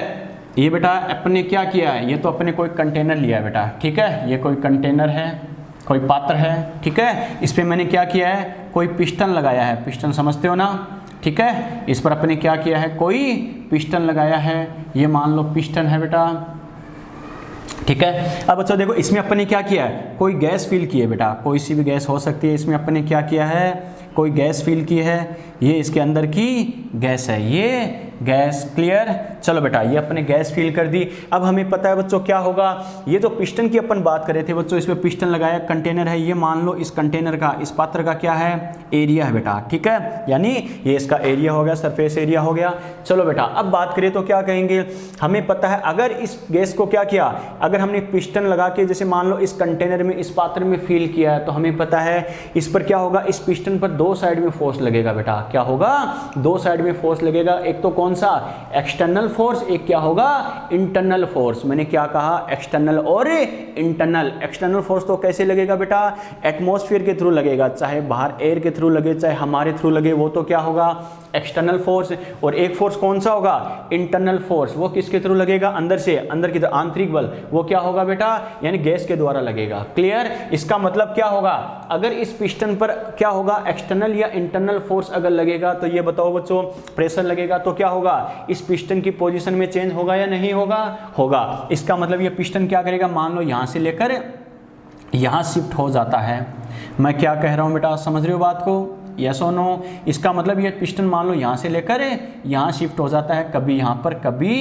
ये बेटा अपने क्या किया है, ये तो अपने कोई कंटेनर लिया है बेटा, ठीक है। ये कोई कंटेनर है, कोई पात्र है, ठीक है। इस पे मैंने क्या किया है, कोई पिस्टन लगाया है। पिस्टन समझते हो ना, ठीक है। इस पर अपने क्या किया है, कोई पिस्टन लगाया है। ये मान लो पिस्टन है बेटा, ठीक है। अब बच्चों देखो इसमें अपने क्या किया है, कोई गैस फिल की है बेटा, कोई सी भी गैस हो सकती है। इसमें अपने क्या किया है, कोई गैस फिल की है। ये इसके अंदर की गैस है, ये गैस। क्लियर। चलो बेटा ये अपने गैस फिल कर दी। अब हमें पता है बच्चों क्या होगा, ये जो पिस्टन की अपन बात कर रहे थे बच्चों, इसमें पिस्टन लगाया, कंटेनर है। ये मान लो इस कंटेनर का, इस पात्र का क्या है, एरिया है बेटा, ठीक है। यानी ये इसका एरिया हो गया, सरफेस एरिया हो गया। चलो बेटा अब बात करें तो क्या कहेंगे, हमें पता है अगर इस गैस को क्या किया, अगर हमने पिस्टन लगा के जैसे मान लो इस कंटेनर में, इस पात्र में फिल किया है, तो हमें पता है इस पर क्या होगा, इस पिस्टन पर 2 साइड में फोर्स लगेगा बेटा। क्या होगा, 2 साइड में फोर्स लगेगा। एक तो कौन सा, एक्सटर्नल फोर्स, एक क्या होगा, इंटरनल फोर्स। मैंने क्या कहा, एक्सटर्नल और इंटरनल। एक्सटर्नल फोर्स तो कैसे लगेगा बेटा, एटमॉस्फेयर के थ्रू लगेगा, चाहे बाहर एयर के थ्रू लगे चाहे हमारे थ्रू लगे, वो तो क्या होगा, एक्सटर्नल फोर्स। और एक फोर्स कौन सा होगा, इंटरनल फोर्स, वो किसके थ्रू लगेगा, अंदर से, अंदर की आंतरिक बल, वो क्या होगा बेटा, यानी गैस के द्वारा लगेगा। क्लियर। इसका मतलब क्या होगा, अगर इस पिस्टन पर क्या होगा, एक्सटर्नल या इंटरनल फोर्स अगर लगेगा, तो ये बताओ बच्चों, प्रेशर लगेगा तो क्या होगा, इस पिस्टन की पोजीशन में चेंज होगा या नहीं होगा, होगा। इसका मतलब ये पिस्टन क्या करेगा, मान लो यहां से लेकर यहां शिफ्ट हो जाता है। मैं क्या कह रहा हूं बेटा, समझ रहे हो बात को, यस और नो। इसका मतलब ये पिस्टन मान लो यहाँ से लेकर यहाँ शिफ्ट हो जाता है, कभी यहाँ पर कभी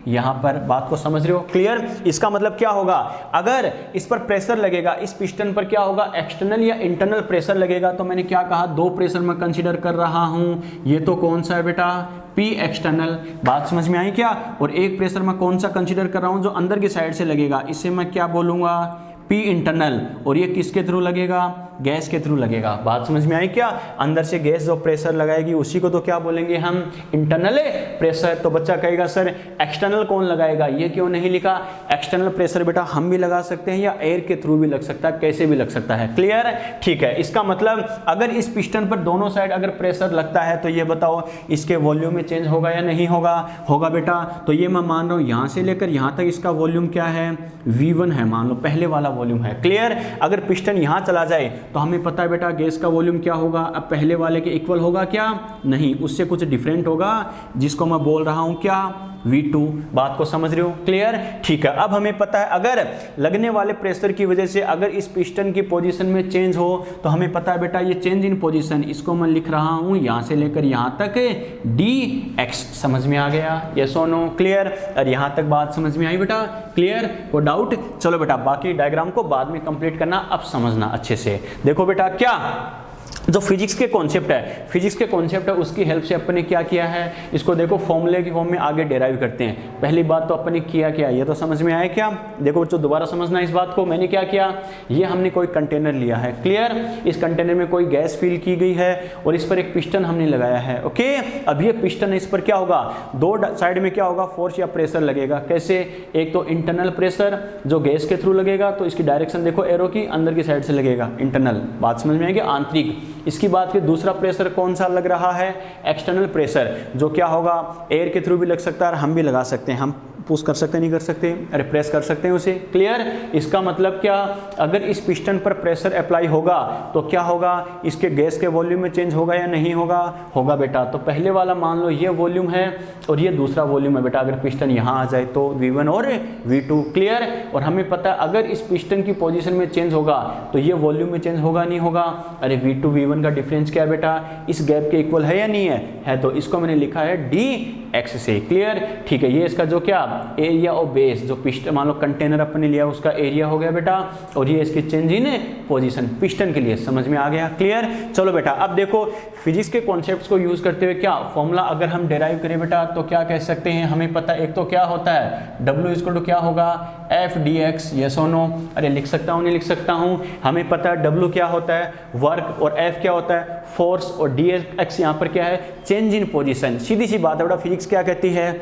यहाँ पर। बात को समझ रहे हो, क्लियर। इसका मतलब क्या होगा, अगर इस पर प्रेशर लगेगा, इस पिस्टन पर क्या होगा, एक्सटर्नल या इंटरनल प्रेशर लगेगा। तो मैंने क्या कहा, 2 प्रेशर मैं कंसीडर कर रहा हूँ। ये तो कौन सा है बेटा, P एक्सटर्नल। बात समझ में आई क्या। और एक प्रेशर मैं कौन सा कंसीडर कर रहा हूँ, जो अंदर की साइड से लगेगा, इसे मैं क्या बोलूँगा, P इंटरनल। और ये किसके थ्रू लगेगा, गैस के थ्रू लगेगा। बात समझ में आई क्या। अंदर से गैस जो प्रेशर लगाएगी उसी को तो क्या बोलेंगे हम, इंटरनल प्रेशर। तो बच्चा कहेगा सर एक्सटर्नल कौन लगाएगा, ये क्यों नहीं लिखा। एक्सटर्नल प्रेशर बेटा हम भी लगा सकते हैं या एयर के थ्रू भी लग सकता है, कैसे भी लग सकता है। क्लियर, ठीक है। इसका मतलब अगर इस पिस्टन पर दोनों साइड अगर प्रेशर लगता है तो ये बताओ इसके वॉल्यूम में चेंज होगा या नहीं होगा, होगा बेटा। तो ये मैं मान रहा हूँ यहाँ से लेकर यहाँ तक इसका वॉल्यूम क्या है, V1 है, मान लो पहले वाला वॉल्यूम है। क्लियर। अगर पिस्टन यहाँ चला जाए तो हमें पता है बेटा गैस का वॉल्यूम क्या होगा, अब पहले वाले के इक्वल होगा क्या, नहीं, उससे कुछ डिफरेंट होगा, जिसको मैं बोल रहा हूँ क्या, V2। बात को समझ रहे हो? क्लियर? ठीक है। अब हमें पता है अगर लगने वाले प्रेशर की वजह से अगर इस पिस्टन की पोजीशन में चेंज हो तो हमें पता है बेटा ये चेंज इन पोजीशन, इसको मैं लिख रहा हूं यहां से लेकर यहां तक dx। समझ में आ गया? यस और नो? क्लियर? और यहां तक बात समझ में आई बेटा? क्लियर? कोई डाउट? चलो बेटा बाकी डायग्राम को बाद में कंप्लीट करना, अब समझना अच्छे से। देखो बेटा क्या जो फिजिक्स के कॉन्सेप्ट है उसकी हेल्प से अपन ने क्या किया है, इसको देखो फॉर्मूले की फॉर्म में आगे डेराइव करते हैं। पहली बात तो अपन ने किया क्या, ये तो समझ में आया क्या? देखो बच्चों दोबारा समझना इस बात को। मैंने क्या किया, ये हमने कोई कंटेनर लिया है, क्लियर? इस कंटेनर में कोई गैस फिल की गई है और इस पर एक पिस्टन हमने लगाया है, ओके? अब ये पिस्टन है, इस पर क्या होगा, दो साइड में क्या होगा, फोर्स या प्रेशर लगेगा। कैसे? एक तो इंटरनल प्रेशर जो गैस के थ्रू लगेगा, तो इसकी डायरेक्शन देखो एरो की अंदर की साइड से लगेगा, इंटरनल। बात समझ में आएगी? आंतरिक। इसकी बात की दूसरा प्रेशर कौन सा लग रहा है, एक्सटर्नल प्रेशर, जो क्या होगा एयर के थ्रू भी लग सकता है और हम भी लगा सकते हैं, हम पुश कर सकते नहीं कर सकते, अरे प्रेस कर सकते हैं उसे, क्लियर? इसका मतलब क्या, अगर इस पिस्टन पर प्रेशर अप्लाई होगा तो क्या होगा, इसके गैस के वॉल्यूम में चेंज होगा या नहीं होगा? होगा बेटा। तो पहले वाला मान लो ये वॉल्यूम है और ये दूसरा वॉल्यूम है बेटा। अगर पिस्टन यहाँ आ जाए तो V1 और V2, क्लियर? और हमें पता है अगर इस पिस्टन की पोजीशन में चेंज होगा तो ये वॉल्यूम में चेंज होगा नहीं होगा? अरे V2 V1 का डिफरेंस क्या है बेटा, इस गैप के इक्वल है या नहीं है? तो इसको मैंने लिखा है dx से, क्लियर? ठीक है। ये इसका जो क्या एरिया और बेस, जो पिस्टन मान लो कंटेनर अपने लिया उसका एरिया हो गया बेटा, और ये इसकी चेंज इन पोजीशन पिस्टन के लिए। समझ में आ गया? क्लियर? चलो बेटा अब देखो फिजिक्स के कॉन्सेप्ट्स को यूज करते हुए क्या फॉर्मूला अगर हम डिराइव करें बेटा तो क्या कह सकते हैं, हमें पता है एक तो क्या होता है W इक्वल टू क्या होगा, F dx। यस और नो? अरे लिख सकता हूँ नहीं लिख सकता हूँ? हमें पता है W क्या होता है, वर्क, और F क्या होता है, फोर्स, और dx यहाँ पर क्या है, चेंज इन पोजीशन। सीधी सी बात है बेटा, फिजिक्स क्या कहती है,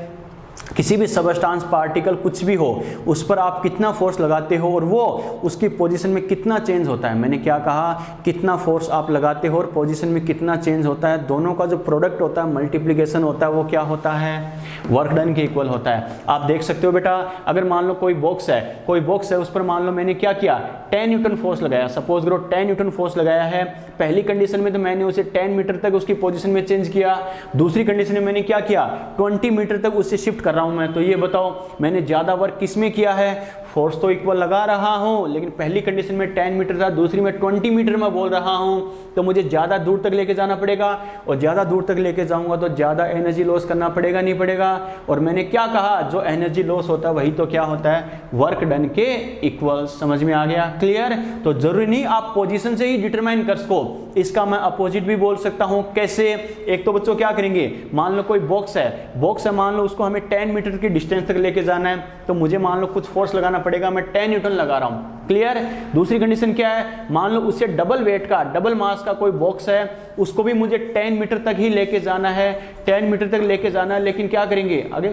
किसी भी सबस्टांस पार्टिकल कुछ भी हो उस पर आप कितना फोर्स लगाते हो और वो उसकी पोजीशन में कितना चेंज होता है। मैंने क्या कहा, कितना फोर्स आप लगाते हो और पोजीशन में कितना चेंज होता है, दोनों का जो प्रोडक्ट होता है, मल्टीप्लिकेशन होता है, वो क्या होता है, वर्क डन के इक्वल होता है। आप देख सकते हो बेटा अगर मान लो कोई बॉक्स है उस पर मान लो मैंने क्या किया, 10 न्यूटन फोर्स लगाया, सपोज करो 10 न्यूटन फोर्स लगाया है। पहली कंडीशन में तो मैंने उसे 10 मीटर तक उसकी पोजीशन में चेंज किया, दूसरी कंडीशन में मैंने क्या किया, 20 मीटर तक उससे शिफ्ट कर रहा हूं मैं। तो ये बताओ मैंने ज्यादा वर्क किस में किया है, फोर्स तो इक्वल लगा रहा हूं लेकिन पहली कंडीशन में 10 मीटर था, दूसरी में 20 मीटर में बोल रहा हूं, तो मुझे ज्यादा दूर तक लेके जाना पड़ेगा, और ज्यादा दूर तक लेके जाऊंगा तो ज्यादा एनर्जी लॉस करना पड़ेगा नहीं पड़ेगा? और मैंने क्या कहा, जो एनर्जी लॉस होता है वही तो क्या होता है, वर्क डन के इक्वल। समझ में आ गया? क्लियर? तो जरूरी नहीं आप पोजीशन से ही डिटरमाइन कर सको, इसका मैं अपोजिट भी बोल सकता हूं। कैसे? एक तो बच्चों क्या करेंगे, मान लो कोई बॉक्स है मान लो उसको हमें 10 मीटर की डिस्टेंस तक लेके जाना है, तो मुझे मान लो कुछ फोर्स लगाना पड़ेगा, मैं 10 न्यूटन लगा रहा हूं, क्लियर? दूसरी कंडीशन क्या है, मान लो उससे डबल वेट का, डबल मास का कोई बॉक्स है, उसको भी मुझे 10 मीटर तक ही लेके जाना है, 10 मीटर तक लेके जाना है, लेकिन क्या करेंगे आगे,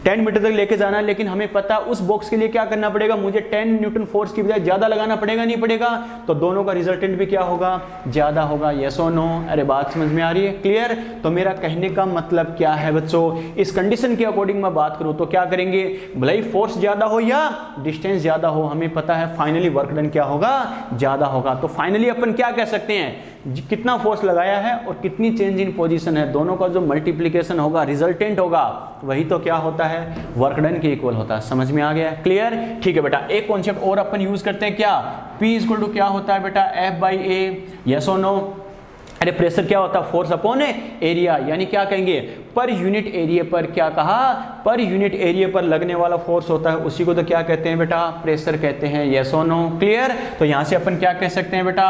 10 मीटर तक लेके जाना है, लेकिन हमें पता उस बॉक्स के लिए क्या करना पड़ेगा, मुझे 10 न्यूटन फोर्स की बजाय ज्यादा लगाना पड़ेगा नहीं पड़ेगा? तो दोनों का रिजल्टेंट भी क्या होगा, ज्यादा होगा। यस और नो? अरे बात समझ में आ रही है? क्लियर? तो मेरा कहने का मतलब क्या है बच्चों, इस कंडीशन के अकॉर्डिंग मैं बात करूं तो क्या करेंगे, भले ही फोर्स ज्यादा हो या डिस्टेंस ज्यादा हो, हमें पता है फाइनली वर्क डन क्या होगा, ज्यादा होगा। तो फाइनली अपन क्या कह सकते हैं, कितना फोर्स लगाया है और कितनी चेंज इन पोजीशन है, दोनों का जो मल्टीप्लिकेशन होगा, रिजल्टेंट होगा, वही तो क्या होता है, वर्क डन के इक्वल होता है। समझ में आ गया? क्लियर? ठीक है बेटा एक कॉन्सेप्ट और अपन यूज करते हैं, क्या, P इक्वल टू क्या होता है बेटा, F बाई A। यस और नो? अरे प्रेशर क्या होता है, फोर्स अपॉन एरिया, यानी क्या कहेंगे, पर यूनिट एरिया पर, क्या कहा, पर यूनिट एरिया पर लगने वाला फोर्स होता है, उसी को तो क्या कहते हैं बेटा, प्रेशर कहते हैं। यस और नो? क्लियर? तो यहां से अपन क्या कह सकते हैं बेटा,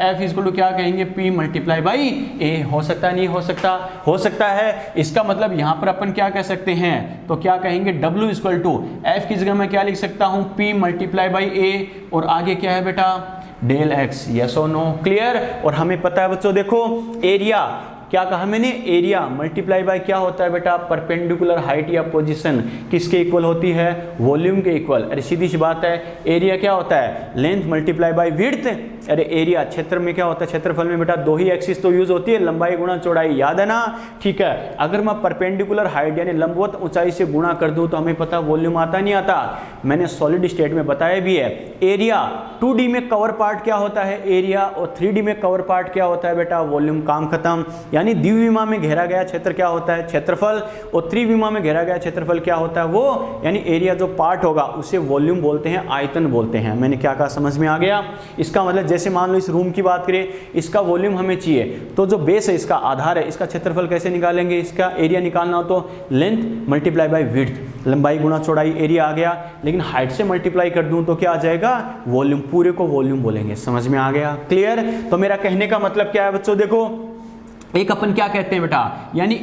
F इक्वल टू क्या कहेंगे, P मल्टीप्लाई बाई A। हो सकता है नहीं हो सकता? हो सकता है। इसका मतलब यहां पर अपन क्या कह सकते हैं, तो क्या कहेंगे, W इक्वल टू F की जगह मैं क्या लिख सकता हूं, P मल्टीप्लाई बाई A, और आगे क्या है बेटा, डेल एक्स। यस और नो? क्लियर? और हमें पता है बच्चों देखो एरिया, क्या कहा मैंने, एरिया मल्टीप्लाई बाय क्या होता है बेटा, परपेंडिकुलर हाइट या पोजीशन, किसके इक्वल होती है, वॉल्यूम के इक्वल। अरे सीधी सी बात है, एरिया क्या होता है, लेंथ मल्टीप्लाई बाय विड्थ, अरे एरिया क्षेत्र में क्या होता है, क्षेत्रफल में बेटा दो ही एक्सिस तो यूज होती है, लंबाई गुणा चौड़ाई, याद है ना, ठीक है। अगर मैं परपेंडिकुलर हाइट यानी लंबवत ऊंचाई से गुणा कर दूं तो हमें पता वॉल्यूम आता नहीं आता, मैंने सॉलिड स्टेट में बताया भी है। एरिया 2D में कवर पार्ट क्या होता है एरिया, और 3D में कवर पार्ट क्या होता है बेटा वॉल्यूम, काम खत्म। यानी द्विविमा में घेरा गया क्षेत्र क्या होता है क्षेत्रफल, और त्रिविमा में घेरा गया क्षेत्रफल क्या होता है वो, यानी एरिया जो पार्ट होगा उसे वॉल्यूम बोलते हैं, आयतन बोलते हैं। मैंने क्या कहा समझ में आ गया। इसका मतलब जैसे मान लो इस रूम की बात करें, इसका वॉल्यूम हमें चाहिए, तो जो बेस है इसका आधार है, इसका क्षेत्रफल कैसे निकालेंगे, इसका एरिया निकालना हो तो लेंथ मल्टीप्लाई बाय विड्थ, लंबाई गुणा चौड़ाई, एरिया आ गया। लेकिन हाइट से मल्टीप्लाई कर दूं तो क्या आ जाएगा वॉल्यूम, पूरे को वॉल्यूम बोलेंगे। समझ में आ गया, क्लियर। तो मेरा कहने का मतलब क्या है बच्चों, देखो एक अपन क्या कहते हैं बेटा, यानी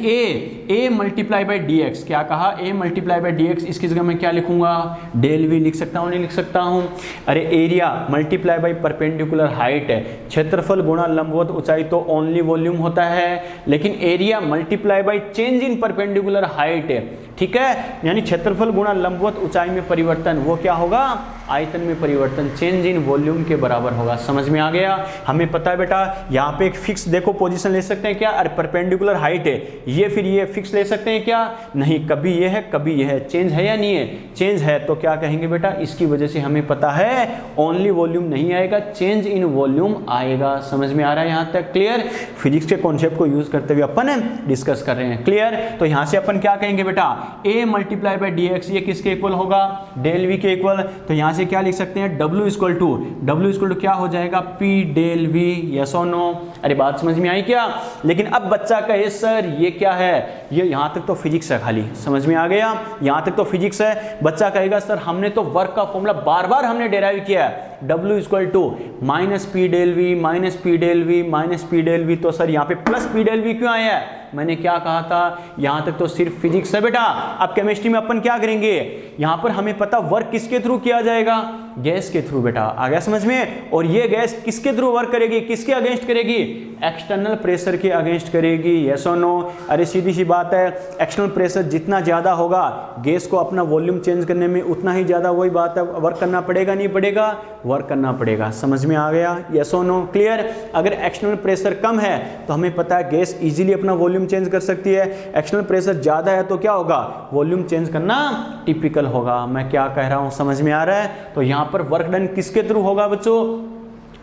a multiply by D x, क्या कहा a multiply by D x, इसकी जगह मैं क्या लिखूंगा डेल v लिख सकता हूँ, नहीं लिख सकता हूँ। अरे area multiply by perpendicular height है, क्षेत्रफल गुणा लंबवत ऊंचाई तो ओनली वॉल्यूम होता है, लेकिन area multiply by change in perpendicular height है, ठीक है। यानी क्षेत्रफल गुणा लंबवत ऊंचाई में परिवर्तन, वो क्या होगा आयतन में परिवर्तन, चेंज इन वॉल्यूम के बराबर होगा। समझ में आ गया। हमें पता है बेटा यहाँ पे एक फिक्स देखो पोजीशन ले सकते हैं क्या, अरे परपेंडिकुलर हाइट है ये, फिर ये फिक्स ले सकते हैं क्या, नहीं, कभी ये है कभी ये है, चेंज है या नहीं है, चेंज है, तो क्या कहेंगे बेटा इसकी वजह से हमें पता है ओनली वॉल्यूम नहीं आएगा, चेंज इन वॉल्यूम आएगा। समझ में आ रहा है यहाँ तक, क्लियर। फिजिक्स के कॉन्सेप्ट को यूज करते हुए अपन डिस्कस कर रहे हैं, क्लियर। तो यहाँ से अपन क्या कहेंगे बेटा a multiply by D x, ये किसके इक्वल होगा डेल v के इक्वल, तो यहाँ से क्या लिख सकते हैं W इक्वल टू क्या हो जाएगा P डेल v, यस और नो। अरे बात समझ में आई क्या। लेकिन अब बच्चा कहे सर ये क्या है, ये यहाँ तक तो फिजिक्स है खाली, समझ में आ गया, यहाँ तक तो फिजिक्स है। बच्चा कहेगा सर हमने तो वर्क का फॉर्मूला बार बार हमने डेराइव किया है, W equal to minus P del V minus P del V minus P del V, तो सर यहाँ पे प्लस पी डेल वी क्यों आया है, मैंने क्या कहा था यहाँ तक तो सिर्फ फिजिक्स है बेटा। अब केमिस्ट्री में अपन क्या करेंगे, यहाँ पर हमें पता वर्क किसके थ्रू किया जाएगा, गैस के थ्रू बेटा, आ गया समझ में। और ये गैस किसके थ्रू वर्क करेगी, किसके अगेंस्ट करेगी, एक्सटर्नल प्रेशर के अगेंस्ट करेगी, यस और नो। अरे सीधी सी बात है, एक्सटर्नल प्रेशर जितना ज़्यादा होगा गैस को अपना वॉल्यूम चेंज करने में उतना ही ज़्यादा, वही बात है, वर्क करना पड़ेगा नहीं पड़ेगा, वर्क करना पड़ेगा। समझ में आ गया, यस और नो, क्लियर। अगर एक्सटर्नल प्रेशर कम है तो हमें पता है गैस इजीली अपना वॉल्यूम चेंज कर सकती है, एक्सटर्नल प्रेशर ज़्यादा है तो क्या होगा वॉल्यूम चेंज करना टिपिकल होगा। मैं क्या कह रहा हूँ समझ में आ रहा है। तो यहाँ पर वर्क डन किसके थ्रू होगा बच्चों,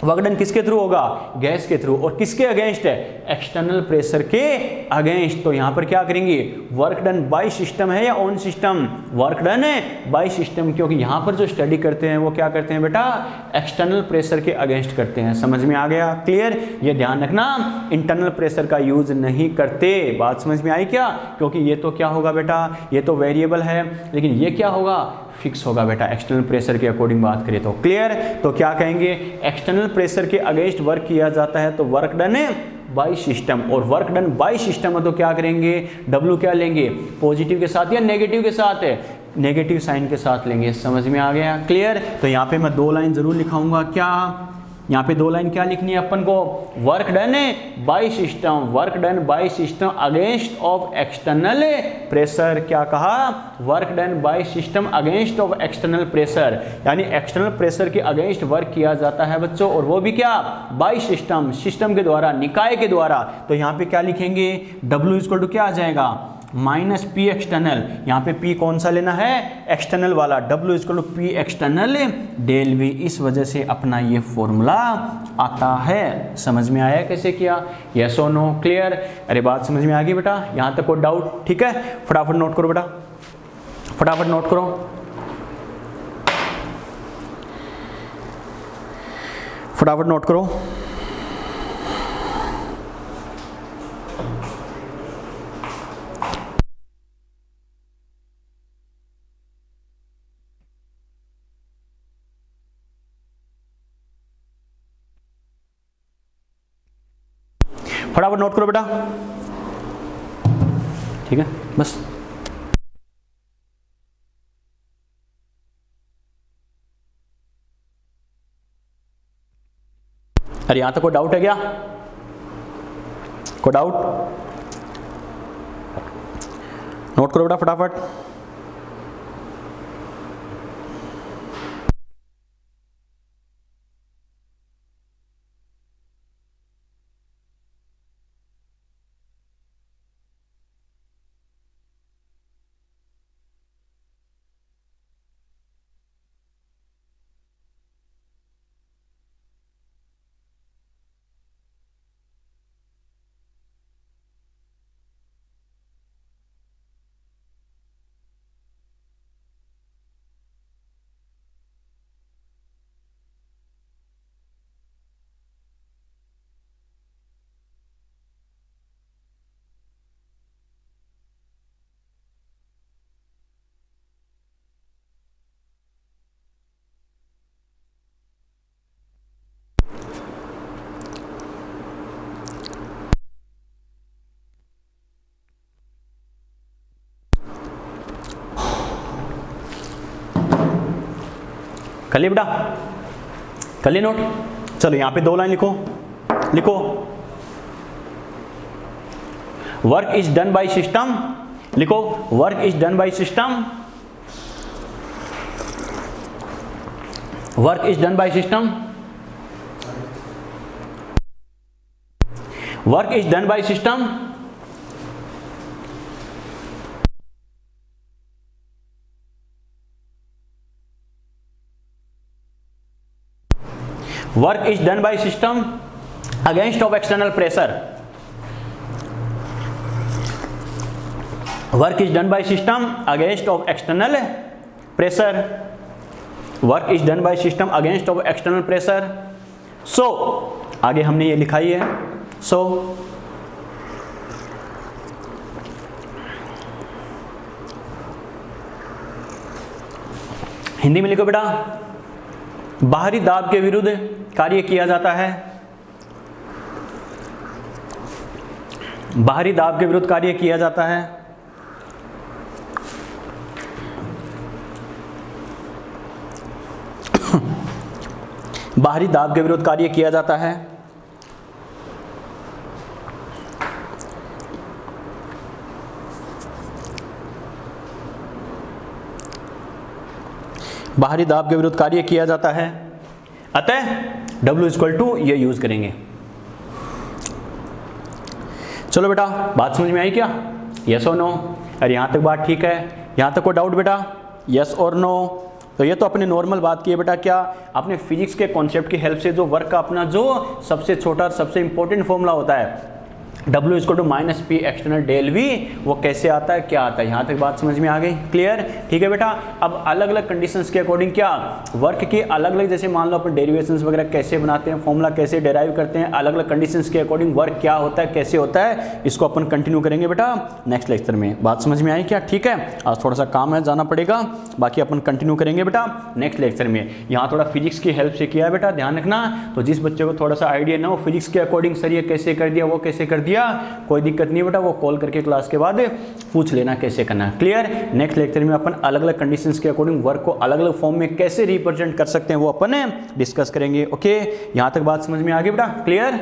वर्क डन किसके थ्रू होगा, गैस के थ्रू, और किसके अगेंस्ट है, एक्सटर्नल प्रेशर के अगेंस्ट। तो यहाँ पर क्या करेंगे, वर्क डन बाय सिस्टम है या ऑन सिस्टम, वर्क डन है बाय सिस्टम, क्योंकि यहाँ पर जो स्टडी करते हैं वो क्या करते हैं बेटा एक्सटर्नल प्रेशर के अगेंस्ट करते हैं। समझ में आ गया, क्लियर। ये ध्यान रखना इंटरनल प्रेशर का यूज नहीं करते, बात समझ में आई क्या, क्योंकि ये तो क्या होगा बेटा, ये तो वेरिएबल है, लेकिन ये क्या होगा फिक्स होगा बेटा, एक्सटर्नल प्रेशर के अकॉर्डिंग बात करें तो, क्लियर। तो क्या कहेंगे, एक्सटर्नल प्रेशर के अगेंस्ट वर्क किया जाता है तो वर्क डन है बाय सिस्टम, और वर्क डन बाय सिस्टम है तो क्या करेंगे, W क्या लेंगे पॉजिटिव के साथ या नेगेटिव के साथ है, नेगेटिव साइन के साथ लेंगे। समझ में आ गया, क्लियर। तो यहाँ पे मैं 2 लाइन जरूर लिखाऊंगा, क्या यहाँ पे 2 लाइन क्या लिखनी है अपन को, वर्क डन है bye system, work done by system against of external pressure, क्या कहा work done by system against of external pressure, यानी एक्सटर्नल प्रेशर के अगेंस्ट वर्क किया जाता है बच्चों, और वो भी क्या बाय सिस्टम, सिस्टम के द्वारा, निकाय के द्वारा। तो यहाँ पे क्या लिखेंगे, W इक्वल टू क्या आ जाएगा माइनस पी एक्सटर्नल, यहाँ पे P कौन सा लेना है एक्सटर्नल वाला, W equal to P external del V, इस वजह से अपना ये फॉर्मूला आता है। समझ में आया कैसे किया, यस और नो, क्लियर। अरे बात समझ में आ गई बेटा, यहाँ तक कोई डाउट, ठीक है। फटाफट नोट करो बेटा, फटाफट नोट करो, फटाफट नोट करो। फटाफट नोट करो बेटा, ठीक है बस। अरे यहां तक कोई डाउट है क्या, कोई डाउट, नोट करो बेटा फटाफट। कर लिया बेटा, कर लिया नोट। चलो यहाँ पे 2 लाइन लिखो, लिखो work is done by system, लिखो work is done by system, work is done by system, work is done by system, work is done by system against of external pressure, work is done by system against of external pressure, work is done by system against of external pressure. So आगे हमने ये लिखा ही है, सो हिंदी में लिखो बेटा, बाहरी दाब के विरुद्ध कार्य किया जाता है, बाहरी दाब के विरुद्ध कार्य किया जाता है, बाहरी दाब के विरुद्ध कार्य किया जाता है, बाहरी दाब के विरुद्ध कार्य किया जाता है, अतः W इक्वल टू ये यूज करेंगे। चलो बेटा बात समझ में आई क्या? यस और नो? अरे यहाँ तक बात ठीक है? यहाँ तक कोई डाउट बेटा? यस और नो? तो ये तो अपने नॉर्मल बात की है बेटा, क्या आपने फिजिक्स के कॉन्सेप्ट की हेल्प से जो वर्क का अपना जो सबसे छोटा और सबसे इंपॉर्टेंट फॉर्मूला होता है W equal to minus P external del V, वो कैसे आता है, क्या आता है, यहाँ तक बात समझ में आ गई? क्लियर? ठीक है बेटा। अब अलग अलग कंडीशंस के अकॉर्डिंग क्या वर्क की अलग अलग, जैसे मान लो अपन डेरिवेशंस वगैरह कैसे बनाते हैं, फॉर्मूला कैसे डेराइव करते हैं, अलग अलग कंडीशंस के अकॉर्डिंग वर्क क्या होता है, कैसे होता है, इसको अपन कंटिन्यू करेंगे बेटा नेक्स्ट लेक्चर में। बात समझ में आई क्या? ठीक है, आज थोड़ा सा काम है, जाना पड़ेगा, बाकी अपन कंटिन्यू करेंगे बेटा नेक्स्ट लेक्चर में। यहाँ थोड़ा फिजिक्स की हेल्प से किया है बेटा, ध्यान रखना। तो जिस बच्चे को थोड़ा सा आइडिया ना हो फिजिक्स के अकॉर्डिंग, सर ये कैसे कर दिया, वो कैसे कर दिया, कोई दिक्कत नहीं बेटा, वो कॉल करके क्लास के बाद पूछ लेना कैसे करना है। क्लियर? नेक्स्ट लेक्चर में अपन अलग अलग कंडीशंस के अकॉर्डिंग वर्क को अलग अलग फॉर्म में कैसे रिप्रेजेंट कर सकते हैं वो अपन डिस्कस करेंगे। ओके, यहाँ तक बात समझ में आ गई बेटा? क्लियर?